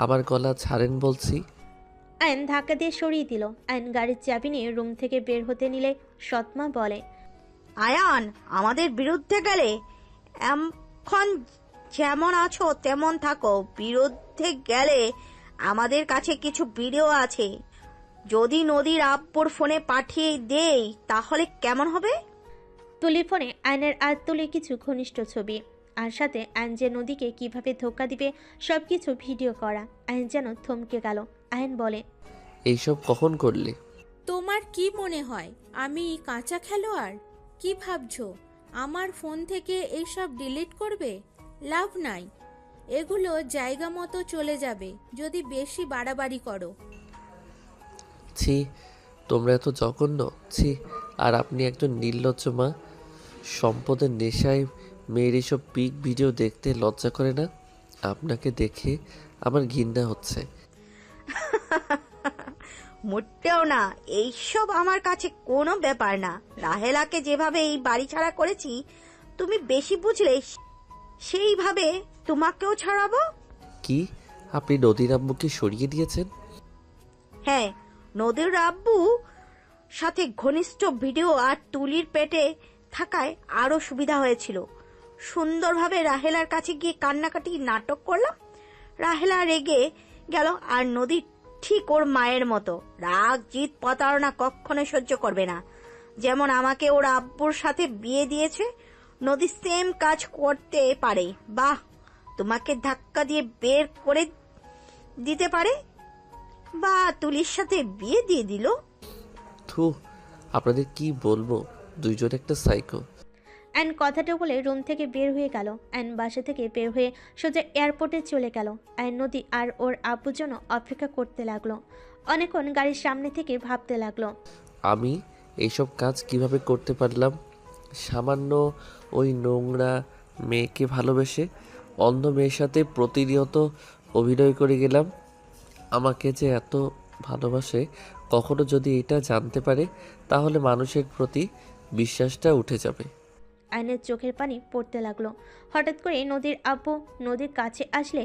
আমার গলা ছাড়েন বলছি। আয়ন ধাক্কা দিয়ে সরিয়ে দিল। আয়ন গাড়ির চাবি নিয়ে রুম থেকে বের হতে নিলে সৎমা বলে, আয়ান, আমাদের বিরুদ্ধে গেলে এখন যেমন আছো তেমন থাকো। বিরুদ্ধে গেলে আমাদের কাছে কিছু ভিডিও আছে। যদি নদীর আব্বুর ফোনে পাঠিয়ে দেই তাহলে কেমন হবে? তুলির ফোনে আয়নের আর তুলির কিছু ঘনিষ্ঠ ছবি, আর সাথে আয়ন যে নদীকে কিভাবে ধোকা দিবে সবকিছু ভিডিও করা। আয়ন যেন থমকে গেল। আয়ন বলে, এইসব কখন করলে? তোমার কি মনে হয় আমি কাঁচা খেলোয়াড়? কি ভাবছো আমার ফোন থেকে এইসব ডিলিট করবে? লাভ নাই, এগুলো জায়গা মতো চলে যাবে যদি বেশি বাড়াবাড়ি করো। ছি, তোমরা এত জঘন্য। ছি, আর আপনি একজন নির্লজ্জ মা। সম্পদের নেশায় মেয়ের এসব পিক ভিডিও দেখতে লজ্জা করে না? আপনাকে দেখে আমার ঘৃণা হচ্ছে। মোটেও না, এইসব আমার কাছে কোনো ব্যাপার না। রাহেলাকে যেভাবে এই বাড়ি ছাড়া করেছি, তুমি বেশি বুঝলে সেইভাবে তোমাকেও ছাড়াবো। কি, আপনি নদীর আম্মুকে সরিয়ে দিয়েছেন? হ্যাঁ, নদীর আব্বু সাথে ঘনিষ্ঠ ভিডিও আর তুলির পেটে থাকায় আরো সুবিধা হয়েছিল। সুন্দরভাবে রাহেলার কাছে গিয়ে কান্নাকাটি নাটক করলাম। রাহেলা রেগে গেল আর নদী ঠিক ওর মায়ের মতো রাগ জিদ প্রতারণা কখনো সহ্য করবে না। যেমন আমাকে ওর আব্বুর সাথে বিয়ে দিয়েছে, নদী সেম কাজ করতে পারে। বাহ, তোমাকে ধাক্কা দিয়ে বের করে দিতে পারে, বা তুলির সাথে বিয়ে দিয়ে দিল। থু, আপনাদের কি বলবো, দুইজন একটা সাইকো। অ্যান্ড কথাটা বলে রুম থেকে বের হয়ে গেল। অ্যান্ড বাসা থেকে বের হয়ে সোজা এয়ারপোর্টে চলে গেল। অ্যান্ড নদী আর ওর আব্বুর জন্য অপেক্ষা করতে লাগলো। অনেকক্ষণ গাড়ির সামনে থেকে ভাবতে লাগলো, আমি এইসব কাজ কিভাবে করতে পারলাম? সামান্য ওই নোংরা মেয়েকে ভালোবেসে অন্য মেয়ের সাথে প্রতিনিয়ত অভিনয় করে গেলাম। আমাকে যে এত ভালোবাসে, কখনো যদি এটা জানতে পারে তাহলে মানুষের প্রতি বিশ্বাসটা উঠে যাবে। আয়নের চোখের পানি পড়তে লাগলো। হঠাৎ করে নদীর আব্বু নদীর কাছে আসলে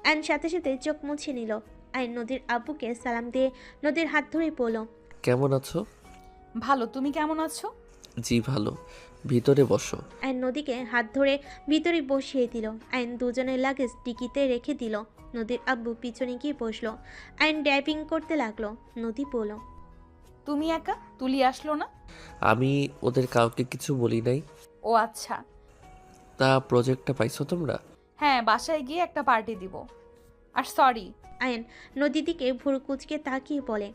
অ্যান্ড সাথে সাথে চোখ মুছে নিল। আয়ন নদীর আব্বুকে সালাম দিয়ে নদীর হাত ধরে বলল, কেমন আছো? ভালো, তুমি কেমন আছো? জি ভালো, ভিতরে বসো। আয়ন নদীকে হাত ধরে ভিতরে বসিয়ে দিল। আয়ন দুজনের লাগেজ টিকিতে রেখে দিল। নদীর আব্বু পিছনে গিয়ে বসলো। আয়ন ড্রাইভিং করতে লাগলো। নদী বলল, তুমি একা? তুলি আসলো না? আমি ওদের কাউকে কিছু বলি নাই। ও আচ্ছা। তা প্রজেক্টটা পাইছো তোমরা? হ্যাঁ, বাসায় গিয়ে একটা পার্টি দিব। আর সরি। আয়ন নদীর দিকে ভুরু কুচকে তাকিয়ে বলে,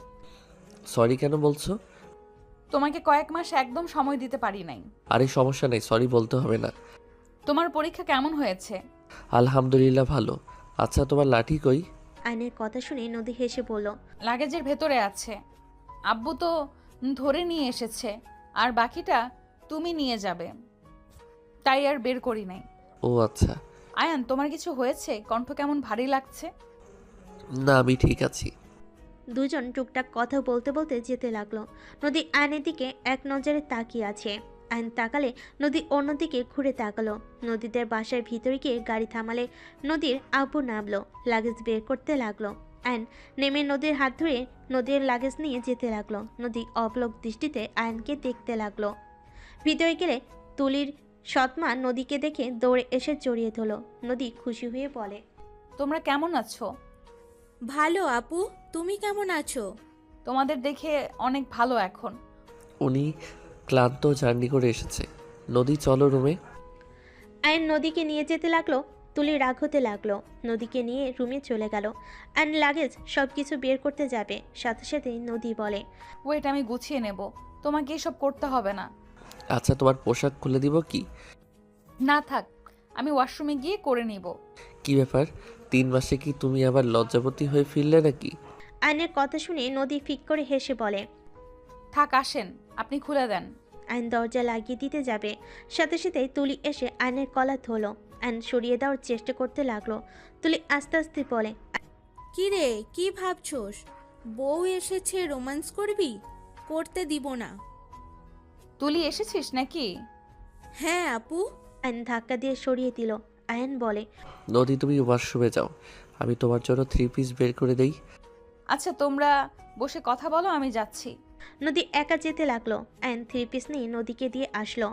সরি কেন বলছো? তোমাকে কয়েক মাস একদম সময় দিতে পারি নাই। আরে সমস্যা নেই, সরি বলতে হবে না। তোমার পরীক্ষা কেমন হয়েছে? আলহামদুলিল্লাহ ভালো। আচ্ছা তোমার লাঠি কই? আয়নের কথা শুনে নদী হেসে বলল, লাগেজের ভেতরে আছে। আব্বু তো ধরে নিয়ে এসেছে, আর বাকিটা তুমি নিয়ে যাবে, তাই আর বের করি নাই। ও আচ্ছা। আয়ান, তোমার কিছু হয়েছে? কণ্ঠ কেমন ভারী লাগছে। না আমি ঠিক আছি। দুজন টুকটাক কথা বলতে বলতে যেতে লাগলো। নদী আয়নের দিকে এক নজরে তাকিয়ে আছে। আয়ন তাকালে নদী অন্যদিকে ঘুরে তাকালো। নদীদের বাসার ভিতরে গিয়ে গাড়ি থামালে নদীর আব্বু নামলো, লাগেজ বের করতে লাগলো। আয়ন নেমে নদীর হাত ধরে নদীর লাগেজ নিয়ে যেতে লাগলো। নদী অবলোক দৃষ্টিতে আয়নকে দেখতে লাগলো। ভিতরে গেলে তুলির সৎমা নদীকে দেখে দৌড়ে এসে জড়িয়ে ধরল। নদী খুশি হয়ে বলে, তোমরা কেমন আছো? ভালো আপু, তুমি কেমন আছো? তোমাদের দেখে অনেক ভালো এখন। উনি ক্লান্ত জার্নি করে এসেছে। নদী চলো রুমে। আয়ন নদীকে নিয়ে যেতে লাগলো। তুলি রাগ হতে লাগলো। নদীকে নিয়ে রুমে চলে গেল। আয়ন লাগেজ সব কিছু বের করতে যাবে, সাথে সাথে নদী বলে, ওয়েট, আমি গুছিয়ে নেব, তোমাকে এসব করতে হবে না। আচ্ছা তোমার পোশাক খুলে দিব কি? না থাক, আমি ওয়াশরুমে গিয়ে করে নিব। কি ব্যাপার, 3 মাসে কি তুমি আবার লজ্জাবতী হয়ে ফিরলে নাকি? আয়নের কথা শুনে নদী ফিক করে হেসে বলে, থাক, আসেন, আপনি খুলে দেন। আয়ন দরজা লাগিয়ে দিতে যাবে, সাথে সাথে তুলি এসে আয়নের কলার ধরলো। আয়ন সরিয়ে দেওয়ার চেষ্টা করতে লাগলো। তুলি আস্তে আস্তে বলে, কি রে, কি ভাবছোস? বউ এসেছে, রোম্যান্স করবি? করতে দিব না। তুলি এসেছিস নাকি? হ্যাঁ আপু। আয়ন ধাক্কা দিয়ে সরিয়ে দিল। আয়ন বলে, নদী তুমি ওয়াশরুমে যাও, আমি তোমার জন্য 3 পিস বের করে দেই। আচ্ছা, তোমরা বসে কথা বলো, আমি যাচ্ছি। নদী একা যেতে লাগলো। আয়ন 3 পিস নিয়ে নদীকে দিয়ে আসলো।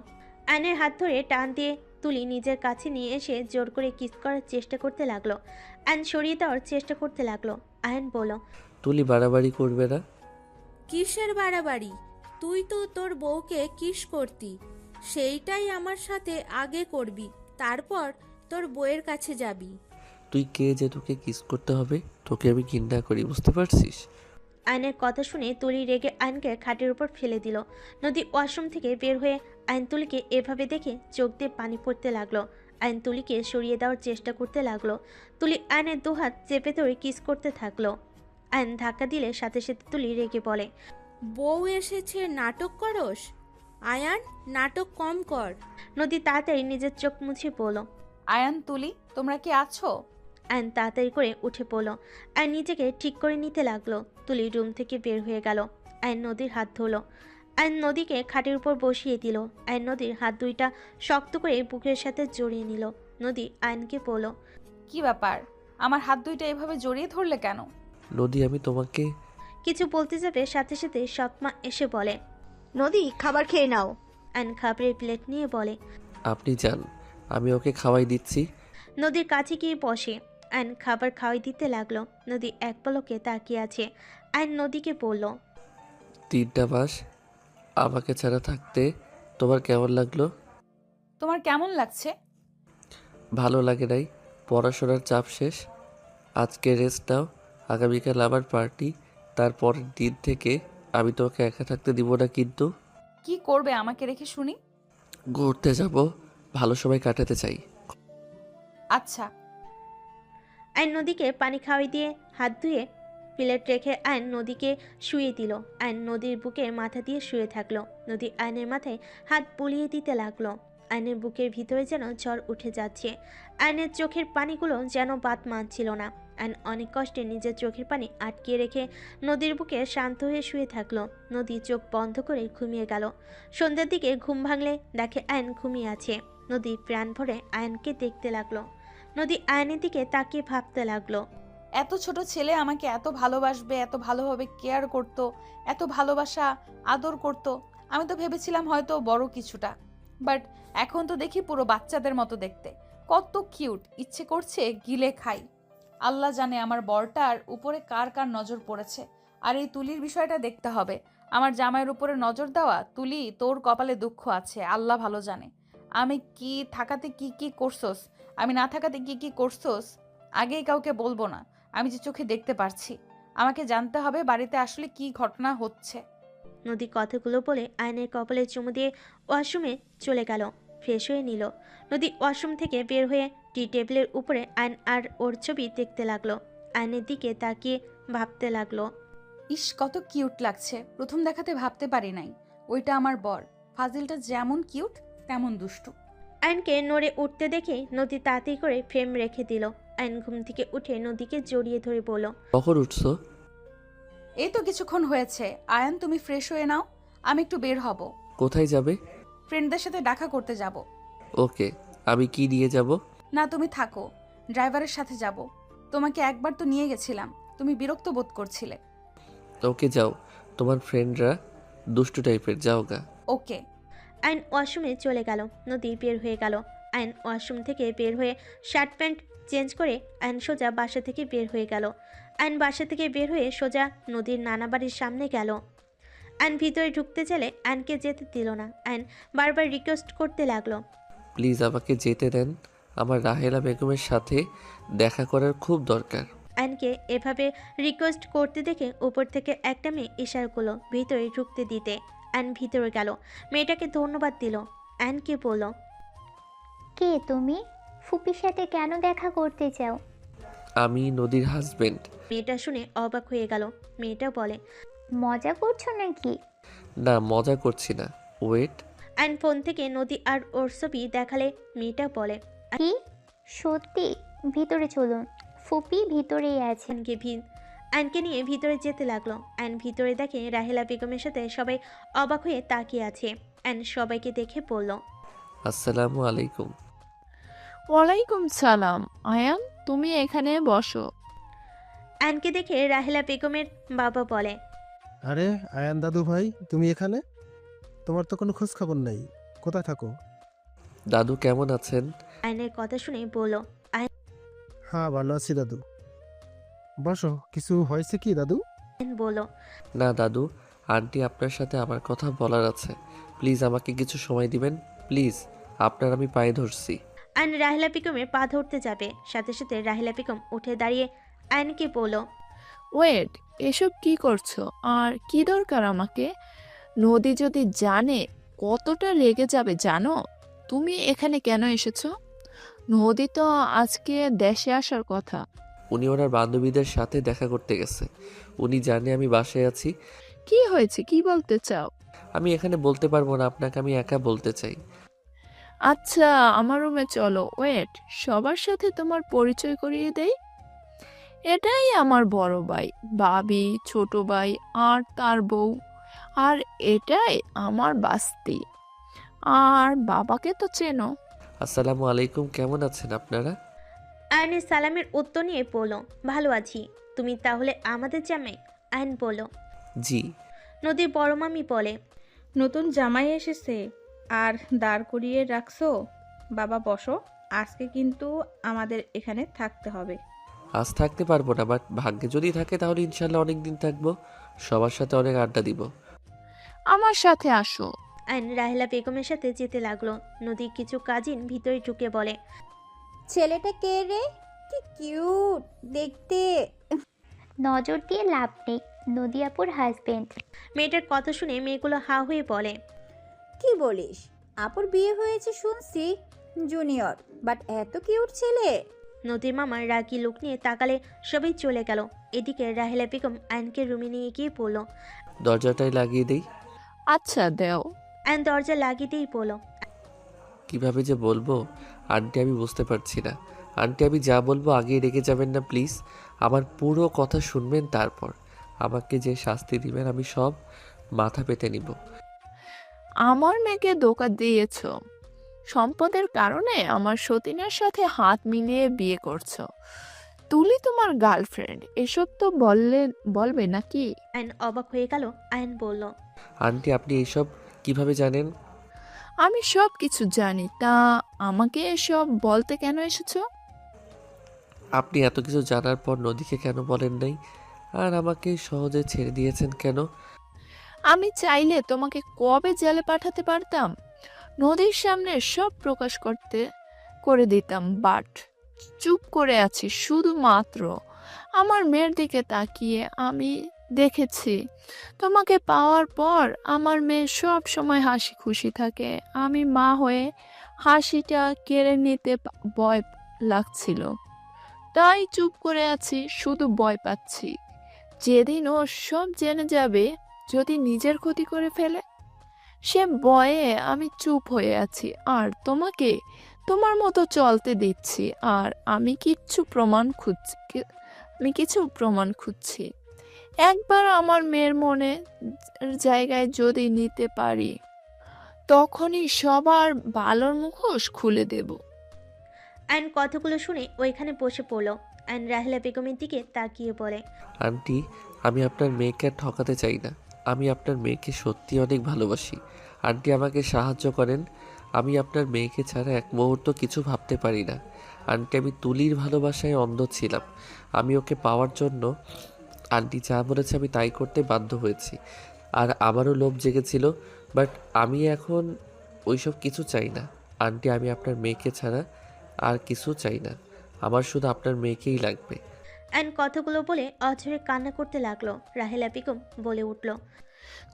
আয়নের হাত ধরে টান দিয়ে তুলি নিজের কাছে নিয়ে এসে জোর করে কিস করার চেষ্টা করতে লাগলো। আয়ন সরিয়ে দেওয়ার চেষ্টা করতে লাগলো। আয়ন বলল, তুলি বাড়াবাড়ি করবে না। কিসের বাড়াবাড়ি? তুই তো তোর বউকে কিস করতি, সেইটাই আমার সাথে আগে করবি, তারপর তোর বউয়ের কাছে যাবি। তুই কে যে তোকে কিস করতে হবে? তোকে আমি ঘৃণা করি, বুঝতে পারছিস? আয়নের কথা শুনে তুলি রেগে আয়নকে খাটের উপর ফেলে দিল। নদী ওয়াশরুম থেকে বের হয়ে আয়ন তুলিকে এভাবে দেখে চোখ দিয়ে পানি পড়তে লাগলো। আয়ন তুলিকে সরিয়ে দেওয়ার চেষ্টা করতে লাগলো। তুলি আয়নের দুহাত চেপে ধরে কিস করতে থাকলো। আয়ন ধাক্কা দিলে সাথে সাথে তুলি রেগে বলে, বউ এসেছে, নাটক করস? আয়ান, নাটক কম কর। নদী তাড়াতাড়ি নিজের চোখ মুছে বলল, আয়ান, তুলি, তোমরা কি আছো? আয়ন তাড়াতাড়ি করে উঠে পড়লো। আয়ন নিজেকে ঠিক করে নিতে লাগলো। তুলি রুম থেকে বের হয়ে গেল। আয়ন নদীর হাত ধরলো। আয়ন নদীকে খাটের উপর বসিয়ে দিল। আয়ন নদীর হাত দুইটা শক্ত করে বুকের সাথে জড়িয়ে নিল। নদী আয়নকে বলল, কি ব্যাপার, আমার হাত দুইটা এভাবে জড়িয়ে ধরলে কেন? নদী আমি তোমাকে। কিছু বলতে যাবে, সাথে সাথে সৎমা এসে বলে, নদী, খাবার খেয়ে নাও। আয়ন খাবারের প্লেট নিয়ে বলে, আপনি যান, আমি ওকে খাওয়াই দিচ্ছি। নদীর কাছে গিয়ে বসে। আয়ন খাবার খাওয়াই দিতে লাগলো। নদী এক পলকে তাকিয়ে আছে। আয়ন নদীকে বলল, 3টা মাস আমাকে ছাড়া থাকতে তোমার কেমন লাগলো? তোমার কেমন লাগছে? ভালো লাগে নাই। পড়াশোনার চাপ শেষ, আজকে রেস্ট নাও। আগামীকাল আবার পার্টি। তারপরের দিন থেকে আমি তোমাকে একা থাকতে দিব না কিন্তু। কি করবে আমাকে রেখে শুনি? ঘুরতে যাব, ভালো সময় কাটাতে চাই। আচ্ছা। আয়ন নদীকে পানি খাওয়াই দিয়ে হাত ধুয়ে প্লেট রেখে আয়ন নদীকে শুয়ে দিল। আয়ন নদীর বুকে মাথা দিয়ে শুয়ে থাকলো। নদী আয়নের মাথায় হাত বুলিয়ে দিতে লাগলো। আয়নের বুকের ভিতরে যেন ঝড় উঠে যাচ্ছে। আয়নের চোখের পানিগুলো যেন বাদ মানছিল না। আয়ন অনেক কষ্টে নিজের চোখের পানি আটকে রেখে নদীর বুকে শান্ত হয়ে শুয়ে থাকলো। নদী চোখ বন্ধ করে ঘুমিয়ে গেল। সন্ধ্যার দিকে ঘুম ভাঙলে দেখে আয়ন ঘুমিয়ে আছে। নদী প্রাণ ভরে আয়নকে দেখতে লাগলো। নদী আয়নের দিকে তাকিয়ে ভাবতে লাগলো, এত ছোট ছেলে আমাকে এত ভালোবাসবে, এত ভালোভাবে কেয়ার করত, এত ভালোবাসা আদর করত। আমি তো ভেবেছিলাম হয়তো বড় কিছুটা, বাট এখন তো দেখি পুরো বাচ্চাদের মতো দেখতে। কত কিউট, ইচ্ছে করছে গিলে খাই। আল্লাহ জানে আমার বরটার উপরে কার কার নজর পড়েছে। আর এই তুলির বিষয়টা দেখতে হবে। আমার জামাইয়ের উপরে নজর দেওয়া, তুলি তোর কপালে দুঃখ আছে, আল্লাহ ভালো জানে। আমি কি থাকাতে কি কি করছোস, আমি না থাকাতে কি কি করছোস, আগেই কাউকে বলবো না। আমি যে চোখে দেখতে পারছি, আমাকে জানতে হবে বাড়িতে আসলে কি ঘটনা হচ্ছে। নদী কথাগুলো বলে আয়নের কপালে চুমু দিয়ে ওয়াশরুমে চলে গেল। ফ্রেশ হয়ে নিল। নদী ওয়াশরুম থেকে বের হয়ে টি টেবিলের উপরে আয়ন আর ওর ছবি দেখতে লাগলো। আয়নের দিকে তাকিয়ে ভাবতে লাগলো, ইস কত কিউট লাগছে, প্রথম দেখাতে ভাবতে পারি নাই ওইটা আমার বর। ফাজিলটা যেমন কিউট তেমন দুষ্টু। আয়নকে নড়ে উঠতে দেখে নদী তাড়াতাড়ি করে ফ্রেম রেখে দিল। আয়ন ঘুম থেকে উঠে নদীকে জড়িয়ে ধরে বলল, কখন উঠছো? এই তো কিছুক্ষণ হয়েছে। আয়ান তুমি ফ্রেশ হয়ে নাও, আমি একটু বের হব। কোথায় যাবে? ফ্রেন্ডদের সাথে দেখা করতে যাব। ওকে, আমি কি নিয়ে যাব? না তুমি থাকো, ড্রাইভারের সাথে যাব। তোমাকে একবার তো নিয়ে গেছিলাম, তুমি বিরক্ত বোধ করছিলে। ওকে যাও, তোমার ফ্রেন্ডরা দুষ্টু টাইপের, যাও গা। ওকে। আয়ন ওয়াশরুমে চলে গেল। নদী বের হয়ে গেল। আয়ন ওয়াশরুম থেকে বের হয়ে শার্ট প্যান্ট চেঞ্জ করে আয়ন সোজা বাসা থেকে বের হয়ে গেল। আয়ন বাসা থেকে বের হয়ে সোজা নদীর নানা বাড়ির সামনে গেল। আয়ন ভিতরে ঢুকতে চাইলে আয়নকে যেতে দিল না। আয়ন বারবার রিকোয়েস্ট করতে লাগলো, প্লিজ আমাকে যেতে দেন, আমার রাহেলা বেগমের সাথে দেখা করার খুব দরকার। আয়নকে এভাবে রিকোয়েস্ট করতে দেখে উপর থেকে একটা মেয়ে ইশারা করলো ভিতরে ঢুকতে দিতে। আয়ন ভিতরে গেল, মেয়েটাকে ধন্যবাদ দিল। আয়নকে বলল, কে তুমি? ফুপির সাথে কেন দেখা করতে চাও? আমি নদীর হাজবেন্ড। মেয়েটা শুনে অবাক হয়ে গেল। মেয়েটা বলে, মজা করছো নাকি? না, মজা করছি না, ওয়েট। আয়ন ফোন থেকে নদী আর ওর ছবি দেখালে মেয়েটা বলে, কি সত্যি? ভিতরে চলুন, ফুপি ভিতরেই আছে। আয়নকে নিয়ে ভিতরে যেতে লাগলো। আয়ন ভিতরে দেখে রাহেলা বেগমের সাথে সবাই অবাক হয়ে তাকিয়ে আছে। আয়ন সবাইকে দেখে বলল, আসসালামু আলাইকুম। ওয়ালাইকুম সালাম। আয়ান, তুমি এখানে বসো। আয়নকে দেখে রাহেলা বেগমের বাবা বলে, আরে আয়ান দাদু ভাই, তুমি এখানে? তোমার তো কোনো খোঁজ খবর নেই, কোথায় থাকো? দাদু কেমন আছেন? আয়নের কথা শুনে বলল, হ্যাঁ ভালো আছি দাদু। বসো, কিছু হয়েছে কি দাদু? আয়ন বলল, না দাদু, আন্টি আপনার সাথে আমার কথা বলার আছে, প্লিজ আমাকে কিছু সময় দিবেন, প্লিজ, আপনার আমি পায়ে ধরছি। আয়ন রাহেলা বেগমের পা ধরতে যাবে, সাথে সাথে রাহেলা বেগম উঠে দাঁড়িয়ে আয়নকে বলল, ওয়েট, এসব কি করছো? আর কি দরকার আমাকে? নদী যদি জানে কতটা রেগে যাবে জানো? তুমি এখানে কেন এসেছো? নদী তো আজকে দেশে আসার কথা। উনি ওনার বান্ধবীদের সাথে দেখা করতে গেছে, উনি জানে আমি বাসায় আছি। কি হয়েছে, কি বলতে চাও? আমি এখানে বলতে পারবো না আপনাকে, আমি একা বলতে চাই। আচ্ছা, আমার রুমে চলো। ওয়েট, সবার সাথে তোমার পরিচয় করিয়ে দেই। এটাই আমার বড় ভাই, ভাবি, ছোট ভাই আর তার বউ। আর এটাই আমার বাস্তি। আর বাবাকে তো চেনো। আসসালামু আলাইকুম, কেমন আছেন আপনারা? আয়নের সালামের উত্তর নিয়ে বলল, ভালো আছি। তুমি তাহলে আমাদের জামাই? আয়ন বলল, জি। নদীর বড় মামি বলে, নতুন জামাই এসেছে আর দাঁড় করিয়ে রাখছো? বাবা বসো, আজকে কিন্তু আমাদের এখানে থাকতে হবে। আজ থাকতে পারবো না, বাট ভাগ্যে যদি থাকে তাহলে ইনশাল্লাহ অনেক দিন থাকবো, সবার সাথে অনেক আড্ডা দিব। আমার সাথে আসো। আইন রাহেলা বেগমের সাথে যেতে লাগলো। নদী কিছু কাজিন ভিতরে ঢুকে বলে, ছেলেটা কে রে? কি কিউট দেখতে। নজর দিয়ে লাভ নেই, নদী আপুর হাজবেন্ড। মেয়েটার কথা শুনে মেয়েগুলো হা হয়ে বলে, কি বলিস? আপুর বিয়ে হয়েছে শুনছি, জুনিয়র, বাট এত কিউট ছেলে। নদীর মামা রাগী লোক নিয়ে তাকালে সবাই চলে গেল। এদিকে রাহেলা বেগম আইনকে রুমে নিয়ে গিয়ে বলল, দরজাটাই লাগিয়ে দেই। আচ্ছা দেও। আইন দরজা লাগিয়ে দিয়েই বলল, কিভাবে যে বলবো আন্টি, আমি বুঝতে পারছি না। আন্টি, আমি যা বলবো আগেই রেগে যাবেন না প্লিজ। আমার পুরো কথা শুনবেন, তারপর আমাকে যে শাস্তি দিবেন আমি সব মাথা পেতে নিব। আমার মেয়েকে ধোঁকা দিয়েছ, সম্পদের কারণে আমার সতীনের সাথে হাত মিলিয়ে বিয়ে করছো। তুলি তোমার গার্লফ্রেন্ড, এসব তো বলবে নাকি? আইন অবাক হয়ে গেল। আইন বলল, আন্টি, আপনি এইসব কিভাবে জানেন? আমি সব কিছু জানি, তা আমাকে এসব বলতে কেন এসেছো? আপনি এত কিছু জানার পর নদীকে কেন বলেন নাই, আর আমাকে সহজে ছেড়ে দিয়েছেন কেন? আমি চাইলে তোমাকে কবে জেলে পাঠাতে পারতাম, নদীর সামনে সব প্রকাশ করে দিতাম, বাট চুপ করে আছি শুধুমাত্র আমার মেয়ের দিকে তাকিয়ে। আমি দেখেছি তোমাকে পাওয়ার পর আমার মেয়ে সব সময় হাসি খুশি থাকে। আমি মা হয়ে হাসিটা কেড়ে নিতে ভয় লাগছিল, তাই চুপ করে আছি, শুধু ভয় পাচ্ছি যেদিন ও সব জেনে যাবে, যদি নিজের ক্ষতি করে ফেলে। সে ভয়ে আমি চুপ হয়ে আছি আর তোমাকে তোমার মতো চলতে দিচ্ছি। আর আমি কিছু প্রমাণ খুঁজছি। একবার আমার মেয়ের মনে জায়গায় যদি নিতে পারি, তখনই সবার ভালোর মুখোশ খুলে দেব। আইন কথাগুলো শুনে ওইখানে বসে পড়ল। আইন রাহেলা বেগমের দিকে তাকিয়ে বলে, আন্টি, আমি আপনার মেয়েকে আর ঠকাতে চাই না। আমি আপনার মেয়েকে সত্যি অনেক ভালোবাসি। আন্টি, আমাকে সাহায্য করেন। আমি আপনার মেয়েকে ছাড়া এক মুহূর্ত কিছু ভাবতে পারি না। আন্টি, আমি তুলির ভালোবাসায় অন্ধ ছিলাম। আমি ওকে পাওয়ার জন্য আন্টি যা বলেছে আমি তাই করতে বাধ্য হয়েছি। আর আমারও লোভ জেগেছিল, বাট আমি এখন ওইসব কিছু চাই না। আন্টি, আমি আপনার মেয়েকে ছাড়া আর কিছু চাই না। আমার শুধু আপনার মেয়েকেই লাগবে। আইন কথাগুলো বলে অঝরে কান্না করতে লাগলো। রাহেলা বেগম বলে উঠল,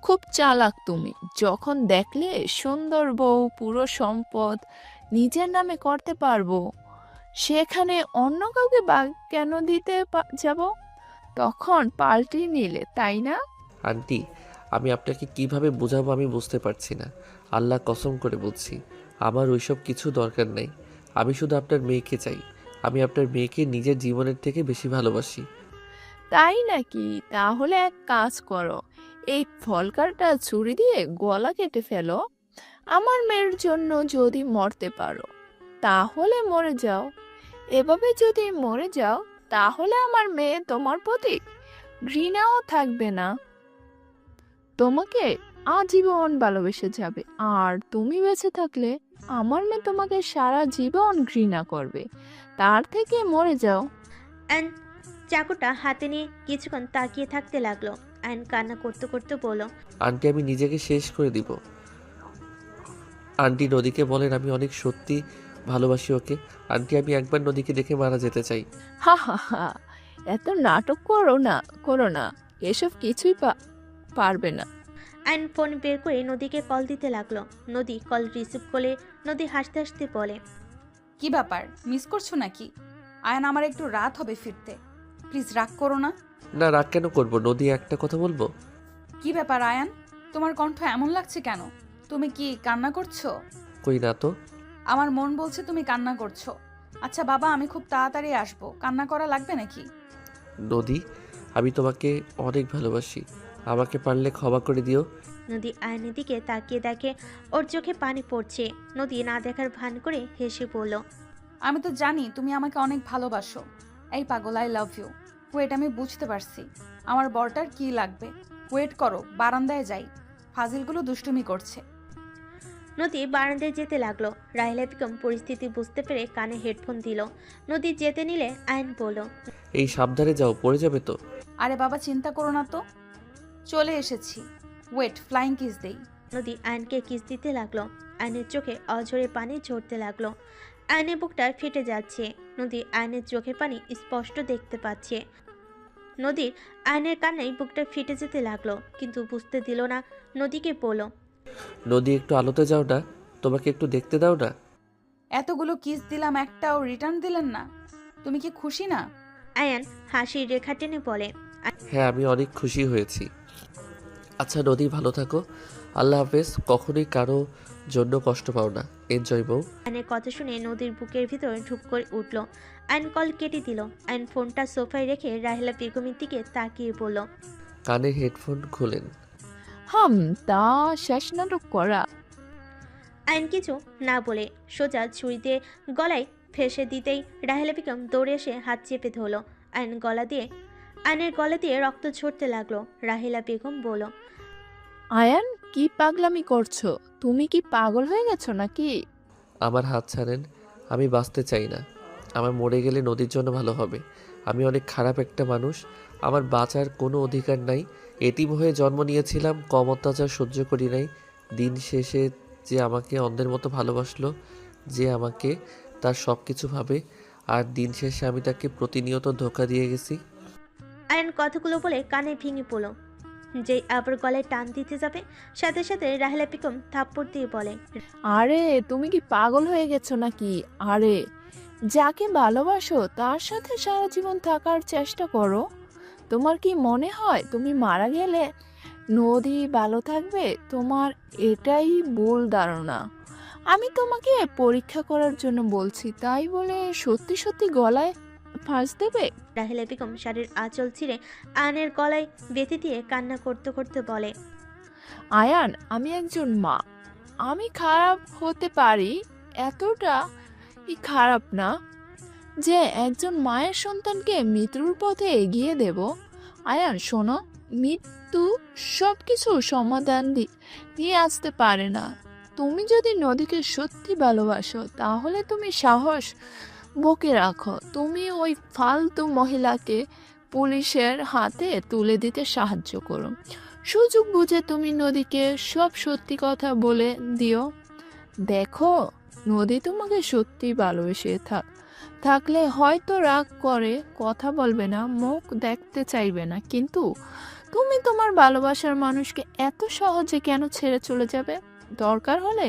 খুব চালাক তুমি। যখন দেখলে সুন্দর বউ, পুরো সম্পদ নিজের নামে করতে পারবো, সেখানে অন্য কাউকে কেন দিতে যাব, তখন পাল্টে নিলে, তাই না? আন্টি, আমি আপনাকে কিভাবে বোঝাবো আমি বুঝতে পারছি না। আল্লাহ কসম করে বলছি, আমার ওইসব কিছু দরকার নেই। আমি শুধু আপনার মেয়েকে চাই। আমি আপনার মেয়েকে নিজের জীবনের থেকে বেশি ভালোবাসি। তাই নাকি? তাহলে এক কাজ করো, এই ফলকারটা ছুরি দিয়ে গলা কেটে ফেলো। আমার মেয়ের জন্য যদি মরতে পারো তাহলে মরে যাও। এভাবে যদি মরে যাও তাহলে আমার মেয়ে তোমার প্রতি ঘৃণাও থাকবে না, তোমাকে আজীবন ভালোবেসে যাবে। আর তুমি বেঁচে থাকলে আমার মেয়ে তোমাকে সারা জীবন ঘৃণা করবে। তার থেকে মরে যাও। আইন চাকুটা হাতে নিয়ে কিছুক্ষণ তাকিয়ে থাকতে লাগলো। আইন কান্না করতে করতে বলল, আন্টি, আমি নিজেকে শেষ করে দিব। আন্টি, নদীকে বলেন আমি অনেক সত্যি ভালোবাসি ওকে। আন্টি, আমি একবার নদীকে দেখে মারা যেতে চাই। হা হা হা, এত নাটক করো না, এসব কিছুই পারবে না। আইন ফোন বের করে নদীকে কল দিতে লাগলো। নদী কল রিসিভ করে নদী হাসতে হাসতে বলে, কি ব্যাপার, মিস করছো নাকি? আয়ান, আমার একটু রাত হবে ফিরতে, প্লিজ রাগ করো না। না, রাগ কেন করবো? নদী, একটা কথা বলবো। কি ব্যাপার আয়ান, তোমার কণ্ঠ এমন লাগছে কেন? তুমি কি কান্না করছো? কই না তো। আমার মন বলছে তুমি কান্না করছো। আচ্ছা বাবা, আমি খুব তাড়াতাড়ি আসবো, কান্না করা লাগবে নাকি? নদী, আমি তোমাকে অনেক ভালোবাসি। আমাকে পারলে ক্ষমা করে দিও। নদী আয়নের দিকে তাকিয়ে দেখে ওর চোখে পানি পড়ছে। নদী না দেখার ভান করে হেসে বলল, আমি তো জানি তুমি আমাকে অনেক ভালোবাসো। এই পাগল, আই লাভ ইউ। ওয়েট, আমি বুঝতে পারছি আমার বরটার কি লাগবে। ওয়েট করো, বারান্দায় যাই, ফাজিলগুলো দুষ্টুমি করছে। নদী বারান্দায় যেতে লাগলো। রাহিলা বেগম পরিস্থিতি বুঝতে পেরে কানে হেডফোন দিল। নদী যেতে নিলে আয়ন বলল, এই সাবধানে যাও, পড়ে যাবে তো। আরে বাবা চিন্তা করো না তো, চলে এসেছি। ওয়েট, ফ্লাইং কিস দেই। নদী আয়নকে কিস দিতে লাগলো। আয়নের চোখে অঝরে পানি ঝরতে লাগলো। আয়নের বুকটা ফেটে যাচ্ছে। নদী আয়নের চোখের পানি স্পষ্ট দেখতে পাচ্ছে। নদীর আয়নের কান্নায় বুকটা ফেটে যেতে লাগলো, কিন্তু বুঝতে দিল না। নদীকে বলল, নদী একটু আলোতে যাও না, তোমাকে একটু দেখতে দাও না। এতগুলো কিস দিলাম, একটাও রিটার্ন দিলেন না। তুমি কি খুশি না? আয়ান হাসির রেখা টেনে বলে, হ্যাঁ, আমি অনেক খুশি হয়েছি। আচ্ছা নদী, ভালো থাকো। আল্লাহ হাফেজ। কখনোই কারো জন্য কষ্ট পাও না। এনজয় বউ। আয়নের কথা শুনে নদীর বুকের ভিতর ঢুক করে উঠল। আয়ন কল কেটে দিল। আয়ন ফোনটা সোফায় রেখে রাহিলা বেগমের দিকে তাকিয়ে বলল, কানে হেডফোন খুলেন। তা শেষ নাটক করা। আয়ন কিছু না বলে সোজা ছুরিতে গলায় ফেসে দিতেই রাহিলা বেগম দৌড়ে এসে হাত চেপে ধরল। আয়নের গলা দিয়ে রক্ত ঝরতে লাগলো। রাহিলা বেগম বলল, আয়ান, কি পাগলামি করছো? তুমি কি পাগল হয়ে গেছো নাকি? আমার হাত ছাড়েন, আমি বাঁচতে চাই না। আমার মরে গেলে নদীর জন্য ভালো হবে। আমি অনেক খারাপ একটা মানুষ, আমার বাঁচার কোনো অধিকার নাই। এতিম হয়ে জন্ম নিয়েছিলাম, কম অত্যাচার সহ্য করি নাই। দিন শেষে যে আমাকে অন্ধের মতো ভালোবাসলো, যে আমাকে তার সব কিছু ভাবে, আর দিন শেষে আমি তাকে প্রতিনিয়ত ধোঁকা দিয়ে গেছি। আয়ন কথাগুলো বলে কানে ভেঙে পড়ল। যেই আবার গলায় টান দিতে যাবে, সাথে সাথে রাহিলা বেগম থাপ্পড় দিয়ে বলে, আরে তুমি কি পাগল হয়ে গেছো নাকি? আরে যাকে ভালোবাসো তার সাথে সারা জীবন থাকার চেষ্টা করো। তোমার কি মনে হয় তুমি মারা গেলে নদী ভালো থাকবে? তোমার এটাই ভুল ধারণা। আমি তোমাকে পরীক্ষা করার জন্য বলছি, তাই বলে সত্যি সত্যি গলায় ফাঁস দেবে? রাহিলা বেগম শাড়ির আঁচল ছিঁড়ে আয়নের গলায় বেঁধে দিয়ে কান্না করতে করতে বলে, আয়ান, আমি একজন মা। আমি খারাপ হতে পারি, এতটা খারাপ না যে একজন মায়ের সন্তানকে মৃত্যুর পথে এগিয়ে দেব। আয়ান শোনো, মৃত্যু সব কিছু সমাধান দিয়ে আসতে পারে না। তুমি যদি নদীকে সত্যি ভালোবাসো তাহলে তুমি সাহস বকে রাখো। তুমি ওই ফালতু মহিলাকে পুলিশের হাতে তুলে দিতে সাহায্য করো। সুযোগ বুঝে তুমি নদীকে সব সত্যি কথা বলে দিও। দেখো, নদী তোমাকে সত্যি ভালোবেসে থাকলে হয়তো রাগ করে কথা বলবে না, মুখ দেখতে চাইবে না, কিন্তু তুমি তোমার ভালোবাসার মানুষকে এত সহজে কেন ছেড়ে চলে যাবে? দরকার হলে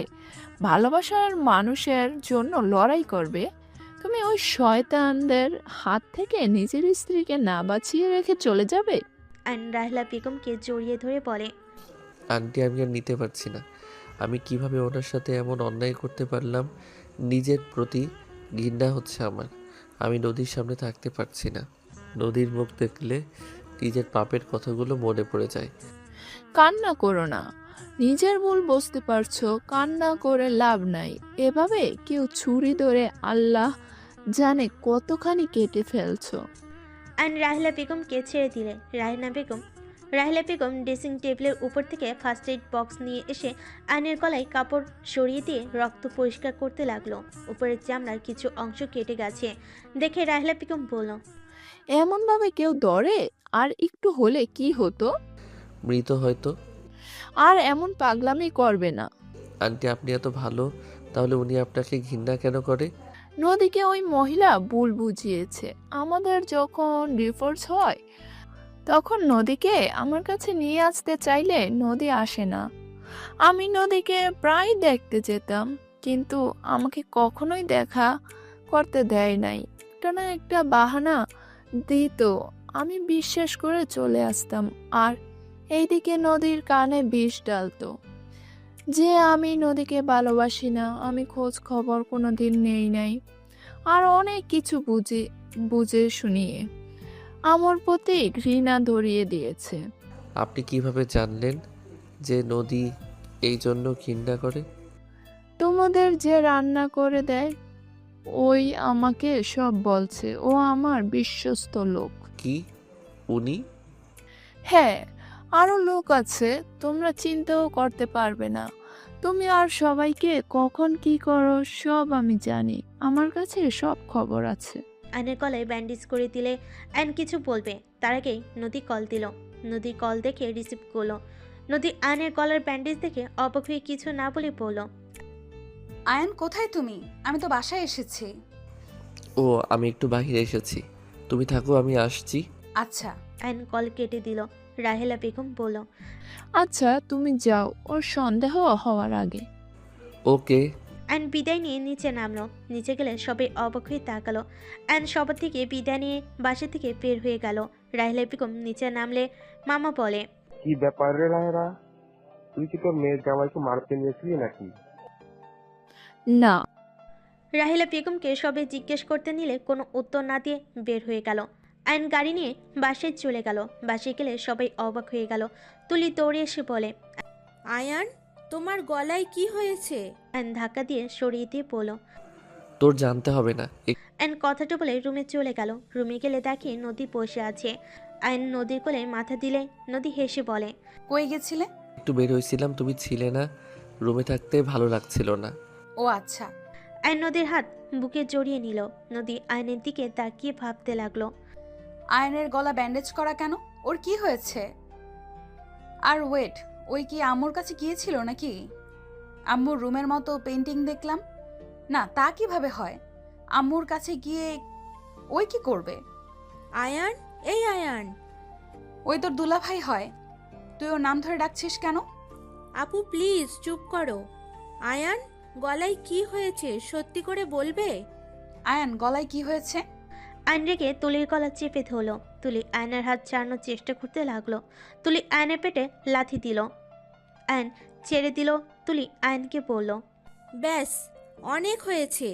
ভালোবাসার মানুষের জন্য লড়াই করবে। তুমি ওই শয়তানদের হাত থেকে নিজের স্ত্রীকে না বাঁচিয়ে রেখে চলে যাবে? আয়ন রাহিলা বেগমকে জড়িয়ে ধরে বলে, আন্টি, আমি আর নিতে পারছি না। আমি কিভাবে ওনার সাথে এমন অন্যায় করতে পারলাম? নিজের প্রতি ঘৃণা হচ্ছে আমার। আমি নদীর সামনে থাকতে পারছি না। নদীর মুখ দেখলে নিজের পাপের কথাগুলো মনে পড়ে যায়। কান্না করো না, নিজের ভুল বুঝতে পারছো, কান্না করে লাভ নাই। এভাবে কেউ ছুরি ধরে আল্লাহ জানে কতখানি কেটে ফেলছো। আয়ন রাহিলা বেগমকে ছেড়ে দিলে। রাহিলা বেগম ড্রেসিং টেবিলের উপর থেকে ফার্স্ট এইড বক্স নিয়ে এসে আয়নের গলায় কাপড় সরিয়ে দিয়ে রক্ত পরিষ্কার করতে লাগলো। উপরের চামড়ার কিছু অংশ কেটে গেছে দেখে রাহিলা বেগম বলল, এমনভাবে কেউ ধরে? আর একটু হলে কি হতো? মৃত হয়তো। আর এমন পাগলামি করবে না। আন্টি, আপনি এত ভালো, তাহলে উনি আপনাকে ঘৃণা কেন করে? নদীকে ওই মহিলা ভুল বুঝিয়েছে। আমাদের যখন ডিভোর্স হয় তখন নদীকে আমার কাছে নিয়ে আসতে চাইলে নদী আসে না। আমি নদীকে প্রায় দেখতে যেতাম, কিন্তু আমাকে কখনোই দেখা করতে দেয় নাই। একটা না একটা বাহানা দিত, আমি বিশ্বাস করে চলে আসতাম। আর এইদিকে নদীর কানে বিষ ডালতো যে আমি নদীকে ভালোবাসি না, আমি খোঁজ খবর কোনো দিন নেই নাই, আর অনেক কিছু বুঝে শুনিয়ে আমার প্রতি ঘৃণা ধরিয়ে দিয়েছে। আপনি কিভাবে জানলেন যে নদী এই জন্য ঘৃণা করে? তোমাদের যে রান্না করে দেয় ওই আমাকে সব বলছে। ও আমার বিশ্বস্ত লোক। কি উনি? হ্যাঁ, আরো লোক আছে, তোমরা চিন্তাও করতে পারবে না। তুমি আর সবাইকে কখন কি করো সব আমি জানি, আমার কাছে সব খবর আছে। আয়নের গলায় ব্যান্ডেজ করে দিলে আয়ন কিছু বলবে, তার আগেই নদী কল দিল। নদী কল দেখে রিসিভ করলো। নদী আয়নের গলার ব্যান্ডেজ দেখে অবাক হয়ে কিছু না বলে বলল, আয়ান কোথায় তুমি? আমি তো বাসায় এসেছি। ও আমি একটু বাইরে এসেছি, তুমি থাকো আমি আসছি। আচ্ছা। আয়ন কল কেটে দিল। রাহেলা বেগম বলল, আচ্ছা তুমি যাও, ওর সন্দেহ হওয়ার আগে। ওকে। আয়ন বিদায় নিয়ে নিচে নামলো। নিচে গেলে সবাই অবাক হয়ে তাকালো। আয়ন সবার থেকে বিদায় নিয়ে বাসা থেকে বের হয়ে গেল। রাহেলা বেগম নিচে নামলে মামা বলে, কি ব্যাপার রে রাহেরা, তুই কি তোর মেয়ের জামাইকে মারতে নিয়েছিলি নাকি? না। রাহেলা বেগমকে সবাই জিজ্ঞেস করতে নিলে কোনো উত্তর না দিয়ে বের হয়ে গেল। আয়ন গাড়ি নিয়ে বাসায় চলে গেল। বাসায় গেলে সবাই অবাক হয়ে গেল। তুলি দৌড়ে এসে বলে, আয়ান, তোমার গলায় কি হয়েছে? আয়ন ধাক্কা দিয়ে সরিয়ে দিয়ে বলল, তোর জানতে হবে না। আয়ন কথাটা বলে রুমে চলে গেল। রুমে গেলে দেখে নদী বসে আছে। আয়ন নদীর কোলে মাথা দিলে নদী হেসে বলে, কই গেছিলে? একটু বের হয়েছিলাম, তুমি ছিলে না, রুমে থাকতে ভালো লাগছিল না। ও আচ্ছা। আয়ন নদীর হাত বুকে জড়িয়ে নিল। নদী আয়নের দিকে তাকিয়ে ভাবতে লাগলো, আয়নের গলা ব্যান্ডেজ করা কেন? ওর কি হয়েছে? আর ওয়েট, ওই কি আম্মুর কাছে গিয়েছিল নাকি? আম্মুর রুমের মতো পেন্টিং দেখলাম। না, তা কিভাবে হয়? আম্মুর কাছে গিয়ে ওই কি করবে? আয়ান, এই আয়ান। ওই তোর দুলাভাই হয়, তুই ওর নাম ধরে ডাকছিস কেন? আপু প্লিজ চুপ করো। আয়ান, গলায় কি হয়েছে সত্যি করে বলবে? আয়ান, গলায় কি হয়েছে? আয়ন রেগে তুলির গলা চেপে ধরলো। তুলি আয়নের হাত ছাড়ানোর চেষ্টা করতে লাগলো। তুলি আয়নের পেটে লাথি দিল। আয়ন ছেড়ে দিল। তুলি আয়নকে বলল, ব্যাস, অনেক হয়েছে।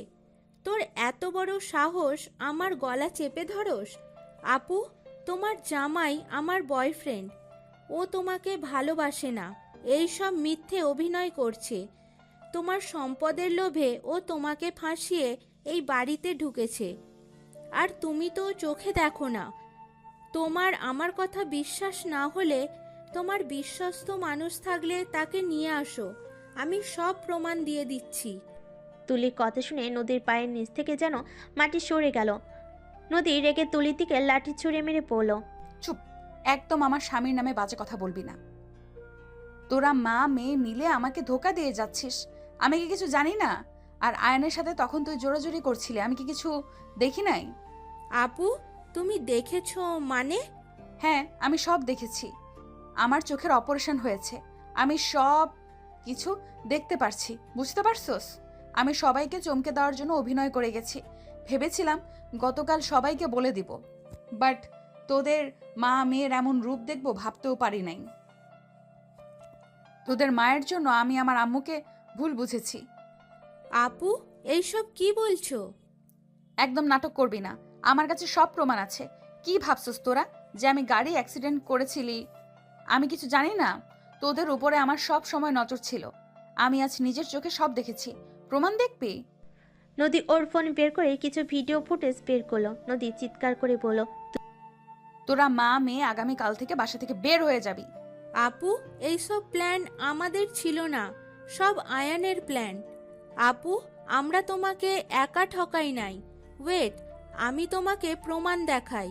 তোর এত বড় সাহস আমার গলা চেপে ধরস? আপু, তোমার জামাই আমার বয়ফ্রেন্ড, ও তোমাকে ভালোবাসে না, এই সব মিথ্যে অভিনয় করছে। তোমার সম্পদের লোভে ও তোমাকে ফাঁসিয়ে এই বাড়িতে ঢুকেছে, আর তুমি তো চোখে দেখো না। তোমার আমার কথা বিশ্বাস না হলে তোমার বিশ্বস্ত মানুষ থাকলে তাকে নিয়ে আসো, আমি সব প্রমাণ দিয়ে দিচ্ছি। তুলির কথা শুনে নদীর পায়ের নিচ থেকে যেন মাটি সরে গেল। নদী রেগে তুলির দিকে লাঠি ছুঁড়ে মেরে পড়ল, চুপ, একদম আমার স্বামীর নামে বাজে কথা বলবি না। তোরা মা মেয়ে মিলে আমাকে ধোকা দিয়ে যাচ্ছিস, আমি কি কিছু জানি না? আর আয়নের সাথে তখন তুই জোরাজুরি করছিলি, আমি কি কিছু দেখি নাই? আপু, তুমি দেখেছো মানে? হ্যাঁ, আমি সব দেখেছি। আমার চোখের অপারেশন হয়েছে, আমি সব কিছু দেখতে পারছি, বুঝতে পারছস? আমি সবাইকে চমকে দেওয়ার জন্য অভিনয় করে গেছি, ভেবেছিলাম গতকাল সবাইকে বলে দিব, বাট তোদের মা মেয়ের এমন রূপ দেখবো ভাবতেও পারি নাই। তোদের মায়ের জন্য আমি আমার আম্মুকে ভুল বুঝেছি। আপু, এইসব কি বলছো? একদম নাটক করবি না, আমার কাছে সব প্রমাণ আছে। কি ভাবছস তোরা যে আমি গাড়ি অ্যাক্সিডেন্ট করেছিলি আমি কিছু জানি না? তোদের উপরে আমার সব সময় নজর ছিল, আমি আজ নিজের চোখে সব দেখেছি, প্রমাণ দেখবি? নদী ওর ফোন বের করে কিছু ভিডিও ফুটেজ বের করলো। নদী চিৎকার করে বলল, তোরা মা মেয়ে আগামীকাল থেকে বাসা থেকে বের হয়ে যাবি। আপু, এইসব প্ল্যান আমাদের ছিল না, সব আয়ানের প্ল্যান। আপু, আমরা তোমাকে একা ঠকাই নাই। ওয়েট, আমি তোমাকে প্রমাণ দেখাই।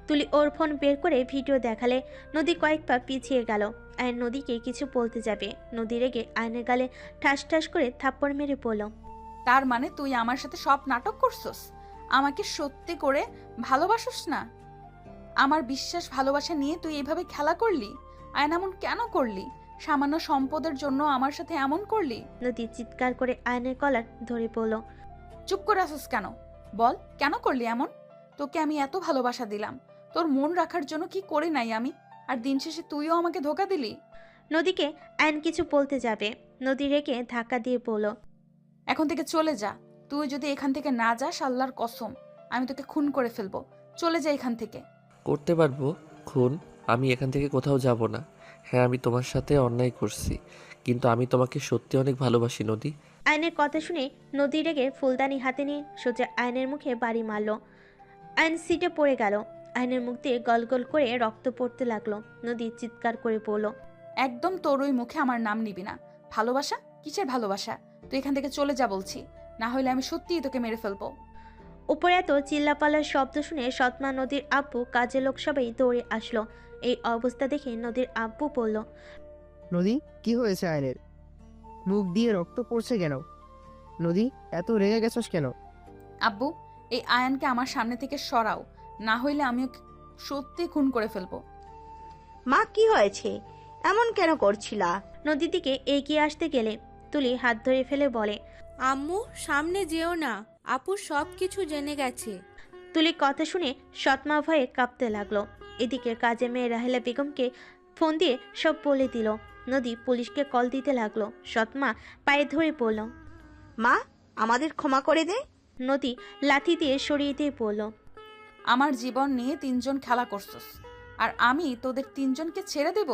তুলি ওর ফোন বের করে ভিডিও দেখালে নদী কয়েক পা পিছিয়ে গেল। আয়ন নদীকে কিছু বলতে যাবে, নদী রেগে আয়নের গালে ঠাস ঠাস করে থাপ্পড় মেরে পড়ল। তার মানে তুই আমার সাথে সব নাটক করছস? আমাকে সত্যি করে ভালোবাসস না? আমার বিশ্বাস ভালোবাসা নিয়ে তুই এভাবে খেলা করলি? আয়ন, এমন কেন করলি? সামান্য সম্পদের জন্য আমার সাথে এমন করলি? নদী চিৎকার করে আয়নের কলার ধরে পড়ল। চুপ করে আসিস কেন? বল, কেন করলি এমন? তোকে আমি এত ভালোবাসা দিলাম, তোর মন রাখার জন্য কি করি নাই আমি? আর দিন শেষে তুইও আমাকে ধোকা দিলি। নদীকে আয়ন কিছু বলতে যাবে, নদী রেগে ধাক্কা দিয়ে পড়ল, এখন থেকে চলে যা। তুই যদি এখান থেকে না যাস, আল্লাহর কসম আমি তোকে খুন করে ফেলবো। চলে যা এখান থেকে। করতে পারবো খুন? আমি এখান থেকে কোথাও যাব না। হ্যাঁ, আমি তোমার সাথে অন্যায় করছি, কিন্তু আমি তোমাকে সত্যি অনেক ভালোবাসি নদী। আয়নের কথা শুনে নদী রেগে ফুলদানি হাতে নিয়ে সোজা আয়নের মুখে বাড়ি মারল। আয়ন সিটে পড়ে গেল। আয়নের মুখ দিয়ে গল গল করে রক্ত পড়তে লাগলো। নদী চিৎকার করে বলল, একদম তোর ওই মুখে আমার নাম নিবি না, ভালোবাসা? কিসের ভালোবাসা? তুই এখান থেকে চলে যা বলছি, না হলে আমি সত্যিই তোকে মেরে ফেলবো। উপরে এত চিল্লাপাল্লার শব্দ শুনে সৎমা নদীর আব্বু কাজের লোক সবাই দৌড়ে আসলো। এই অবস্থা দেখে নদীর আব্বু বলল, নদী, কি হয়েছে আয়নের? মুখ দিয়ে রক্ত পড়ছে কেন? নদী, এত রেগে গেছস কেন? আব্বু, এই আয়ানকে আমার সামনে থেকে সরাও, না হইলে আমি ওকে সত্যি খুন করে ফেলবো। মা, কি হয়েছে? এমন কেন করছিলা? নদীর দিকে এগিয়ে আসতে গেলে তুলি হাত ধরে ফেলে বলে, আম্মু সামনে যেও না, আপু সব কিছু জেনে গেছে। তুলি কথা শুনে সৎমা ভয়ে কাঁপতে লাগলো। এদিকে কাজে মেয়ে রাহেলা বেগমকে ফোন দিয়ে সব বলে দিল। নদী পুলিশকে কল দিতে লাগলো। সৎমা পায়ে ধরে পড়ল। মা, আমাদের ক্ষমা করে দে। নদী লাথি দিয়ে সরিয়ে দিয়ে পড়ল, আমার জীবন নিয়ে 3 জন খেলা করছস, আর আমি তোদের 3 জনকে ছেড়ে দেব?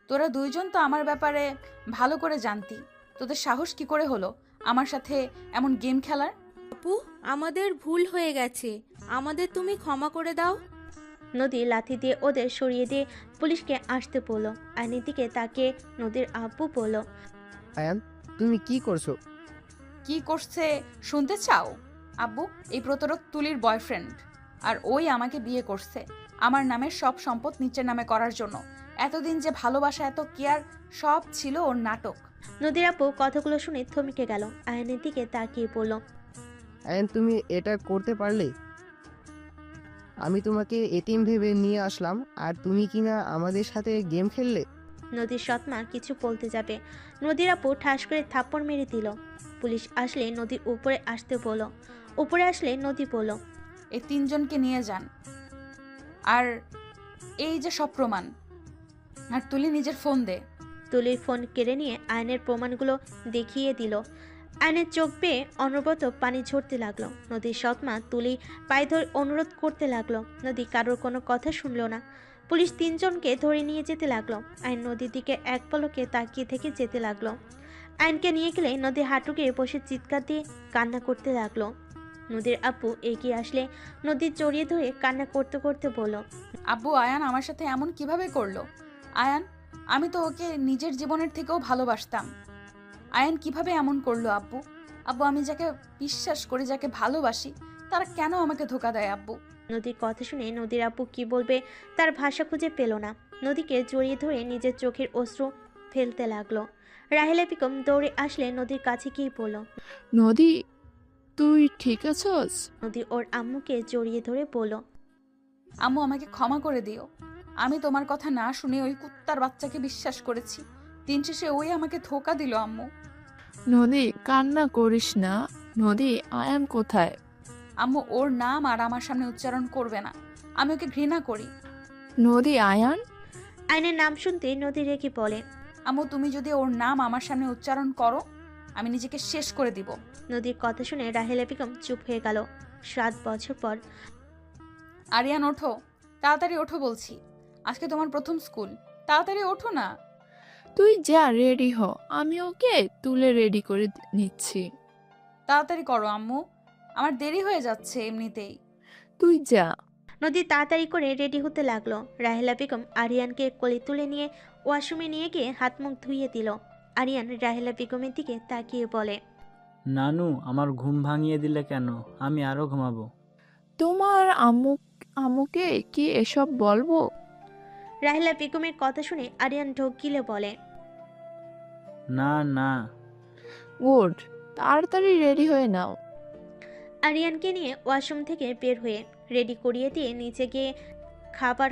তোরা 2 জন তো আমার ব্যাপারে ভালো করে জানতি। তোদের সাহস কি করে হলো আমার সাথে এমন গেম খেলার? আপু, আমাদের ভুল হয়ে গেছে, আমাদের তুমি ক্ষমা করে দাও। নদী লাথি দিয়ে ওদের সরিয়ে দিয়ে পুলিশকে আসতে বলল। আইনের দিকে তাকিয়ে নদীর আব্বু বলল, আয়ান, তুমি কি করছো? কি করছে শুনতে চাও? আব্বু, এই প্রতারক তুলির বয়ফ্রেন্ড, আর ওই আমাকে বিয়ে করছে আমার নামের সব সম্পদ নিচের নামে করার জন্য। এতদিন যে ভালোবাসা, এত কেয়ার, সব ছিল ওর নাটক। নদীর আব্বু কথাগুলো শুনে থমকে গেল। আয়নের দিকে তাকিয়ে পড়ল, আয়ান, তুমি এটা করতে পারলে? আমি তোমাকে এতিম ভেবে নিয়ে আসলাম, আর তুমি কিনা আমাদের সাথে গেম খেললে? নদীর সৎমা কিছু বলতে যাবে, নদীর আপু ঠাস করে থাপ্পড় মেরে দিল। পুলিশ আসলে নদী উপরে আসতে বলল। উপরে আসলে নদী বলল, এই 3 জনকে নিয়ে যান, আর এই যে সব প্রমাণ। আর তুলি নিজের ফোন দে। তুলির ফোন কেড়ে নিয়ে আয়নের প্রমাণগুলো দেখিয়ে দিল। আয়নের চোখ বেয়ে অনবরত পানি ঝরতে লাগলো। নদীর সৎমা তুলি পায়ে ধরে অনুরোধ করতে লাগলো। নদী কারোর কোনো কথা শুনল না। পুলিশ 3 জনকে ধরে নিয়ে যেতে লাগলো। আইন নদীর দিকে এক পলকে তাকিয়ে থেকে যেতে লাগলো। আইনকে নিয়ে গেলে নদী হাঁটুকে বসে চিৎকার দিয়ে কান্না করতে লাগলো। নদীর আপু এগিয়ে আসলে নদীর জড়িয়ে ধরে কান্না করতে করতে বলল, আব্বু, আয়ান আমার সাথে এমন কিভাবে করলো? আয়ান, আমি তো ওকে নিজের জীবনের থেকেও ভালোবাসতাম। আয়ান কিভাবে এমন করলো আব্বু? আব্বু, আমি যাকে বিশ্বাস করি, যাকে ভালোবাসি, তারা কেন আমাকে ধোকা দেয় আব্বু? নদীর কথা শুনে নদীর আপু কি বলবে তার ভাষা খুঁজে পেল না। নদীকে জড়িয়ে ধরে নিজের চোখের অশ্রু ফেলতে লাগলো। রাহেলা বেগম দৌড়ে আসলে নদীর কাছে গিয়ে বলল, নদী, তুই ঠিক আছস? নদী ওর আম্মুকে জড়িয়ে ধরে বলল, আম্মু, আমাকে ক্ষমা করে দিও। আমি তোমার কথা না শুনে ওই কুত্তার বাচ্চাকে বিশ্বাস করেছি। দিন শেষে ওই আমাকে ধোকা দিল আম্মু। নদী, কান্না করিস না। নদী, আয়ান কোথায়? আম্মু, ওর নাম আর আমার সামনে উচ্চারণ করবে না, আমি ওকে ঘৃণা করি। নদী, আয়ান? আইনের নাম শুনতে নদী রেগে বলে, আম্মু, তুমি যদি ওর নাম আমার সামনে উচ্চারণ করো, আমি নিজেকে শেষ করে দিব। নদীর কথা শুনে রাহেলা বেগম চুপ হয়ে গেল। 7 বছর পর। আরিয়ান, ওঠো, তাড়াতাড়ি ওঠো বলছি, আজকে তোমার প্রথম স্কুল, তাড়াতাড়ি ওঠো না। তুই যা, রেডি হ, আমি ওকে তুলে রেডি করে নিচ্ছি। তাড়াতাড়ি করো আম্মু, আমার দেরি হয়ে যাচ্ছে এমনিতেই। তুই যা। নদী তাড়াতাড়ি করে রেডি হতে লাগলো। রাহেলা বেগম আরিয়ানকে কোলে তুলে নিয়ে ওয়াশরুমে নিয়ে গিয়ে হাত মুখ ধুইয়ে দিল। আরিয়ান রাহেলা বেগমের দিকে তাকিয়ে বলে, নানু, আমার ঘুম ভাঙিয়ে দিলে কেন? আমি আরো ঘুমাবো। তোমার আম্মুকে কি এসব বলবো? রাহেলা বেগমের কথা শুনে আরিয়ান ঢোক গিলে বলে, না না। ওঠ, তাড়াতাড়ি রেডি হয়ে নাও। আরিয়ানকে নিয়ে ওয়াশরুম থেকে বের হয়ে রেডি করিয়ে দিয়ে নিচে গিয়ে খাবার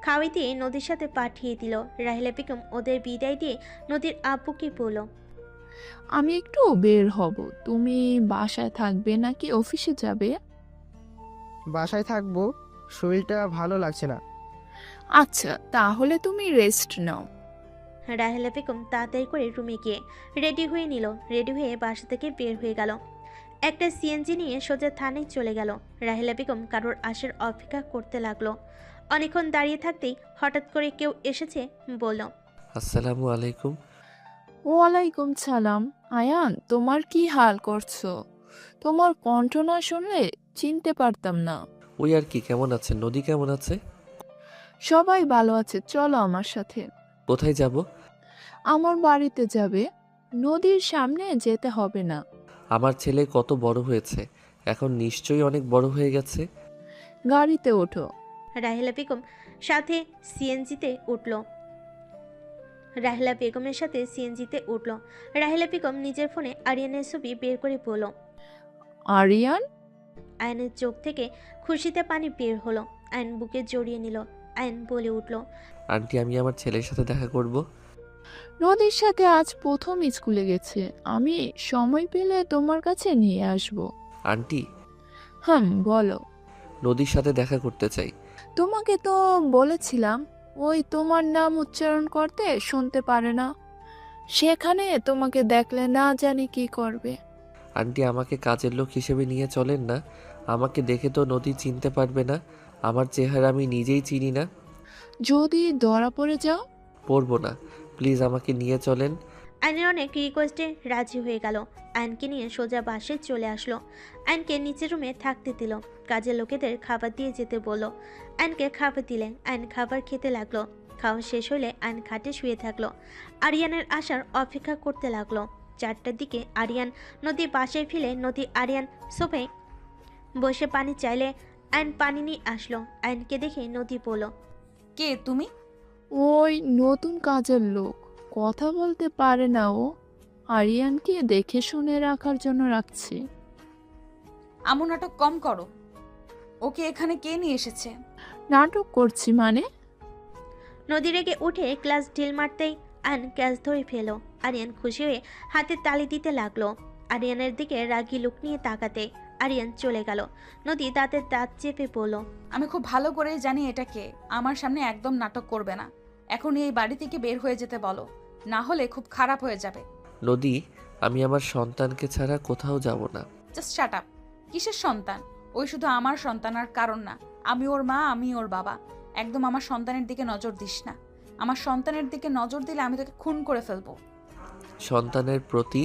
খাওয়াইতে নদীর সাথে পাঠিয়ে দিল। রাহেলা বেগম ওদের বিদায় দিয়ে নদীর আব্বুকে বলল, আমি একটু বের হব, তুমি বাসায় থাকবে নাকি অফিসে যাবে? বাসায় থাকবো, শরীরটা ভালো লাগছে না। আচ্ছা, তাহলে তুমি রেস্ট নাও। রাহেলা বেগম তাড়াতাড়ি করে রুমে গিয়ে রেডি হয়ে নিল। রেডি হয়ে বাসা থেকে বের হয়ে গেল। একটা সিএনজি নিয়ে সোজা থানায় চলে গেল। রাহেলা বেগম কারোর আসার অপেক্ষা করতে লাগলো। অনেকক্ষণ দাঁড়িয়ে থাকতেই হঠাৎ করে কেউ এসেছে, বলল, আসসালামু আলাইকুম। ওয়ালাইকুম সালাম। আয়ান, তোমার কি হাল করছো? তোমার কণ্ঠ না শুনলে চিনতে পারতাম না। ওই আর কি, কেমন আছেন? নদী কেমন আছে? সবাই ভালো আছে, চলো আমার সাথে। কোথায় যাব? আমার বাড়িতে যাবে। নদীর সামনে যেতে হবে না। আমার ছেলে কত বড় হয়েছে, এখন নিশ্চয়ই অনেক বড় হয়ে গেছে। গাড়িতে ওঠো। রাহেলা বেগম সাথে সিএনজিতে উঠল। রাহেলা বেগমের সাথে সিএনজিতে উঠল। রাহেলা বেগম নিজের ফোনে আরিয়ানের ছবি বের করে বলল। আরিয়ান? আয়নের চোখ থেকে খুশিতে পানি বের হলো। আয়ন বুকে জড়িয়ে নিল। আয়ন বলে উঠল। আন্টি, আমি আমার ছেলের সাথে দেখা করব। নদীর সাথে আজ প্রথম স্কুলে গেছে। আমি সময় পেলে তোমার কাছে নিয়ে আসব। আন্টি, বলো। নদীর সাথে দেখা করতে চাই। তোমাকে তো বলেছিলাম ওই তোমার নাম উচ্চারণ করতে শুনতে পারে না, সেখানে তোমাকে দেখলে না জানি কি করবে। আন্টি, আমাকে কাজের লোক হিসেবে নিয়ে চলেন না। আমাকে দেখে তো নদী চিনতে পারবে না। আমার চেহারা আমি নিজেই চিনি না। যদি ধরা পড়ে যাও? পড়বো না, প্লিজ আমাকে নিয়ে চলেন। আয়নের অনেক রিকোয়েস্টে রাজি হয়ে গেল। আয়নকে নিয়ে সোজা বাসে চলে আসলো। আয়নকে নিচের রুমে থাকতে দিল। কাজের লোকেদের খাবার দিয়ে যেতে বলল। আয়নকে খাবার দিলে আয়ন খাবার খেতে লাগলো। খাওয়া শেষ হলে আয়ন খাটে শুয়ে থাকলো। আরিয়ানের আসার অপেক্ষা করতে লাগলো। 4টার দিকে আরিয়ান নদী বাসায় ফিরে নদী আরিয়ান সোফায় বসে পানি চাইলে আয়ন পানি নিয়ে আসলো। আয়নকে দেখে নদী বলল। কে তুমি? ওই নতুন কাজের লোক, কথা বলতে পারে না ও। আরিয়ানকে দেখে শুনে রাখার জন্য রাখছি। আমু নাটক কম করো। ওকে এখানে কে নিয়ে এসেছে? নাটক করছি মানে? নদী রেগে উঠে ক্লাস ঢিল মারতেই আয়ন ক্যাচ ধরে ফেলো। আরিয়ান খুশি হয়ে হাতে তালি দিতে লাগলো। আরিয়ানের দিকে রাগী লুক নিয়ে তাকাতে আরিয়ান চলে গেল। নদী দাঁতের দাঁত চেপে বলল। আমি খুব ভালো করেই জানি এটা কে। আমার সামনে একদম নাটক করবে না। এখনই এই বাড়ি থেকে বের হয়ে যেতে বলো, না হলে খুব খারাপ হয়ে যাবে। নদী, আমি আমার সন্তানকে ছাড়া কোথাও যাব না। Just shut up. কিসের সন্তান? ওই শুধু আমার সন্তান আর কারণ না। আমি ওর মা, আমি ওর বাবা। একদম আমার সন্তানের দিকে নজর দিস না। আমার সন্তানের দিকে নজর দিলে আমি তোকে খুন করে ফেলবো। সন্তানের প্রতি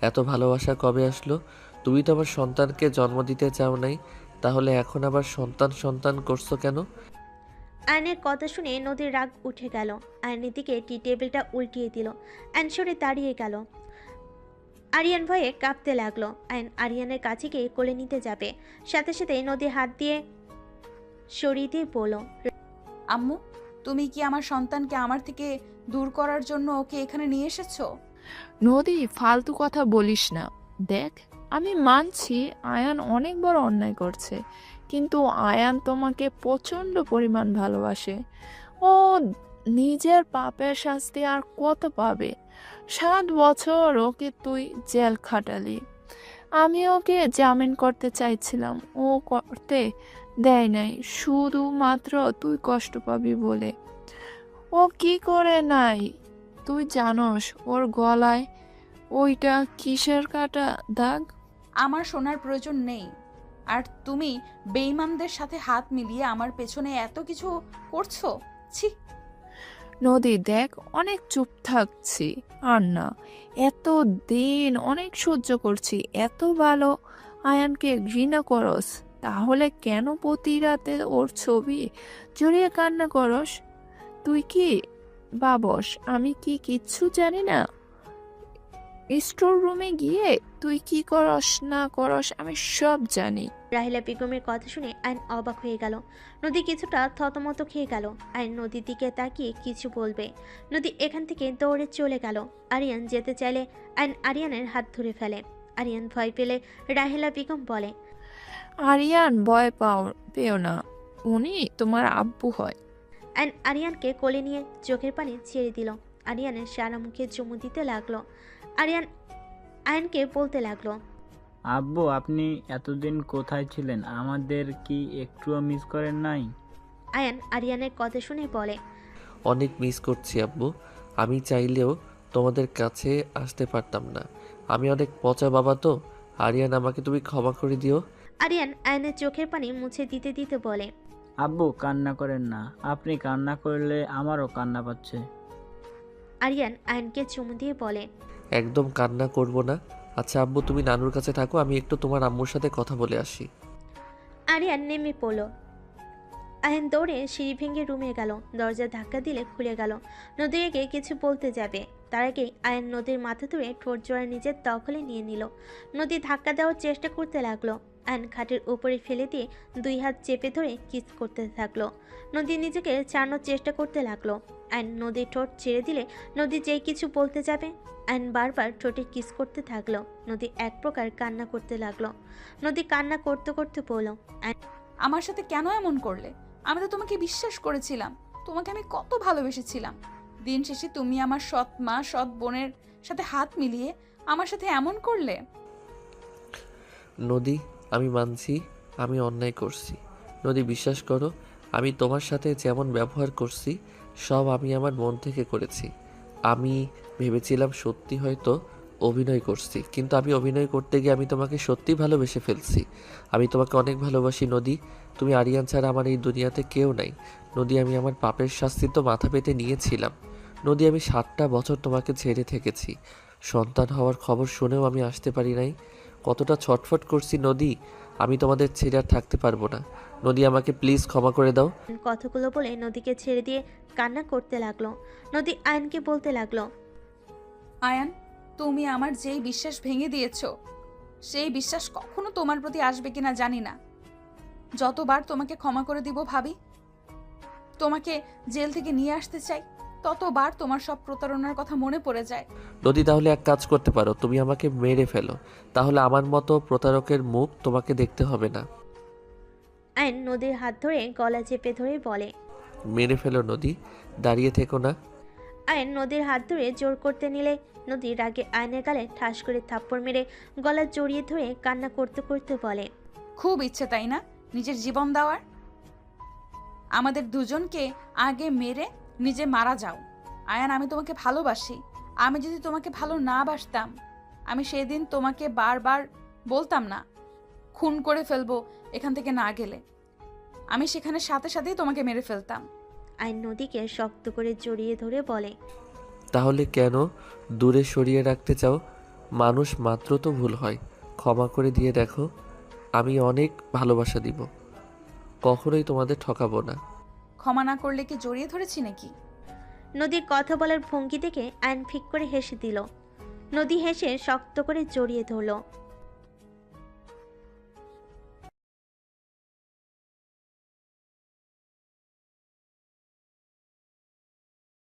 এত ভালোবাসা কবে আসলো? তুমি তো আমার সন্তানকে জন্ম দিতে চাও নাই, তাহলে এখন আবার সন্তান সন্তান করছো কেন? আয়নের কথা শুনে নদীর রাগ উঠে গেল। আয়নের দিকে টি টেবিলটা উল্টিয়ে দিল। আয়ন সরে দাঁড়িয়ে গেল। আরিয়ান ভয়ে কাঁপতে লাগলো। আয়ন আরিয়ানের কাছে গিয়ে কোলে নিতে যাবে, সাথে সাথে নদী হাত দিয়ে সরিয়ে দিয়ে বলল। আম্মু, তুমি কি আমার সন্তানকে আমার থেকে দূর করার জন্য ওকে এখানে নিয়ে এসেছো? নদী, ফালতু কথা বলিস না। দেখ, আমি মানছি আয়ান অনেক বড় অন্যায় করছে, কিন্তু আয়ান তোমাকে প্রচণ্ড পরিমাণ ভালোবাসে। ও নিজের পাপের শাস্তি আর কত পাবে? 7 বছর ওকে তুই জেল খাটালি। আমি ওকে জামিন করতে চাইছিলাম, ও করতে দেয় নাই, শুধুমাত্র তুই কষ্ট পাবি বলে। ও কি করে নাই তুই জানোস? ওর গলায় ওইটা কিসের কাটা দাগ? আমার শোনার প্রয়োজন নেই। আর তুমি বেঈমানদের সাথে হাত মিলিয়ে আমার পেছনে এত কিছু করছো। ছি। নদী, দেখ, অনেক চুপ থাকছি আর না, এত দিন অনেক সহ্য করছি। এত ভালো আয়ানকে ঘৃণা করস, তাহলে কেন প্রতি রাতে ওর ছবি জড়িয়ে কান্না করস? তুই কি ভাবস আমি কি কিচ্ছু জানি না? স্টোর রুমে গিয়ে তুই কি করস না করস আমি সব জানি। রাহিলা বেগমের কথা শুনে আইন অবাক হয়ে গেল। নদী কিছুটা থতমত খেয়ে গেল। আইন নদীর দিকে তাকিয়ে কিছু বলবে, নদী এখান থেকে দৌড়ে চলে গেল। আরিয়ান যেতে চাইলে আইন আরিয়ানের হাত ধরে ফেলে। আরিয়ান ভয় পেলে রাহিলা বেগম বলে, আরিয়ান, ভয় পেও না, উনি তোমার আব্বু হয়। আইন আরিয়ানকে কোলে নিয়ে চোখের পানি ছেড়ে দিল। আরিয়ানের সারা মুখে চুমু দিতে লাগলো। আরিয়ান আয়নকে বলতে লাগলো, আব্বু, আপনি এতদিন কোথায় ছিলেন? আমাদের কি একটুও মিস করেন নাই? আয়ান আরিয়ানের কথা শুনে বলে, অনেক মিস করছি আব্বু। আমি চাইলেও তোমাদের কাছে আসতে পারতাম না। আমি অনেক পচা বাবা তো। আরিয়ান, আমাকে তুমি ক্ষমা করে দিও। আরিয়ান আয়নের চোখের পানি মুছে দিতে দিতে বলে, আব্বু, কান্না করেন না। আপনি কান্না করলে আমারও কান্না পাচ্ছে। আরিয়ান আয়নকে চুমু দিয়ে বলে, একদম কান্না করব না। আচ্ছা আব্বু, তুমি নানুর কাছে থাকো, আমি একটু তোমার আম্মুর সাথে কথা বলে আসি। আরিয়ান নেমে পড়ল। আয়ন দৌড়ে সিঁড়ি ভেঙে রুমে গেল। দরজা ধাক্কা দিলে খুলে গেল। নদী রেগে কিছু বলতে যাবে, তার আগে আয়ন নদীর মাথা ধরে ঠোঁট জোড়া নিজের দখলে নিয়ে নিল। নদী ধাক্কা দেওয়ার চেষ্টা করতে লাগলো। আয়ন খাটের উপরে ফেলে দিয়ে 2 হাত চেপে ধরে কিস করতে থাকলো। নদী নিজেকে ছাড়ানোর চেষ্টা করতে লাগলো। আয়ন নদীর ঠোঁট ছেড়ে দিলে নদী যেই কিছু বলতে যাবে, আয়ন বারবার ঠোঁটে কিস করতে থাকলো। নদী এক প্রকার কান্না করতে লাগলো। নদী কান্না করতে করতে বলল, আমার সাথে কেন এমন করলে? আমি তো তোমাকে বিশ্বাস করেছিলাম, তোমাকে আমি কত ভালোবেসেছিলাম। দিন শেষে তুমি আমার সৎ মা সৎ বোনের সাথে হাত মিলিয়ে আমার সাথে এমন করলে। নদী, আমি মানছি আমি অন্যায় করছি। নদী, বিশ্বাস করো, আমি তোমার সাথে যেমন ব্যবহার করছি সব আমি আমার মন থেকে করেছি। আমি ভেবেছিলাম সত্যি হয়তো অভিনয় করছি, কিন্তু আমি অভিনয় করতে গিয়ে আমি তোমাকে সত্যি ভালোবেসে ফেলছি। আমি তোমাকে অনেক ভালোবাসি নদী। তুমি আরিয়ান ছাড়া আমার এই দুনিয়াতে কেউ নাই। নদী, আমি আমার পাপের শাস্তি তো মাথা পেতে নিয়েছিলাম। নদী, আমি 7টা বছর তোমাকে ছেড়ে থেকেছি। সন্তান হওয়ার খবর শুনেও আমি আসতে পারি নাই। কতটা ছটফট করছি নদী, আমি তোমাদের ছেড়ে আর থাকতে পারবো না। নদী, আমাকে প্লিজ ক্ষমা করে দাও। কথাগুলো বলে নদীকে ছেড়ে দিয়ে কান্না করতে লাগলো। নদী আয়নকে বলতে লাগলো, আয়ান, তুমি আমার যেই বিশ্বাস ভেঙে দিয়েছো, সেই বিশ্বাস কখনো তোমার প্রতি আসবে কিনা জানি না। যতবার তোমাকে ক্ষমা করে দিব ভাবি, তোমাকে জেল থেকে নিয়ে আসতে চাই, ততবার তোমার সব প্রতারণার কথা মনে পড়ে যায়। নদী, তাহলে এক কাজ করতে পারো, তুমি আমাকে মেরে ফেলো, তাহলে আমার মতো প্রতারকের মুখ তোমাকে দেখতে হবে না। আয়ন নদীর হাত ধরে গলা চেপে ধরে বলে, মেরে ফেলো নদী, দাঁড়িয়ে থেকো না। আয়ন নদীর হাত ধরে জোর করতে নিলে নদী রাগে আয়নের গালে ঠাস করে থাপ্পড় মেরে গলা জড়িয়ে ধরে কান্না করতে করতে বলে, খুব ইচ্ছে তাই না নিজের জীবন দেওয়ার? আমাদের দুজনকে আগে মেরে নিজে মারা যাও। আয়ান, আমি তোমাকে ভালোবাসি। আমি যদি তোমাকে ভালো না বাসতাম, আমি সেদিন তোমাকে বারবার বলতাম না খুন করে ফেলবো এখান থেকে না গেলে। আমি সেখানে সাথে সাথেই তোমাকে মেরে ফেলতাম। আয়ন নদীকে শক্ত করে জড়িয়ে ধরে বলে, তাহলে কেন দূরে সরিয়ে রাখতে চাও? মানুষ মাত্র তো ভুল হয়, ক্ষমা করে দিয়ে দেখো। আমি অনেক ভালোবাসা দিব, কখনোই তোমাদের ঠকাবো না। ক্ষমা না করলে কি জড়িয়ে ধরেছি নাকি? নদীর কথা বলার ভঙ্গি দেখে আয়ন ফিক করে হেসে দিল। নদী হেসে শক্ত করে জড়িয়ে ধরল।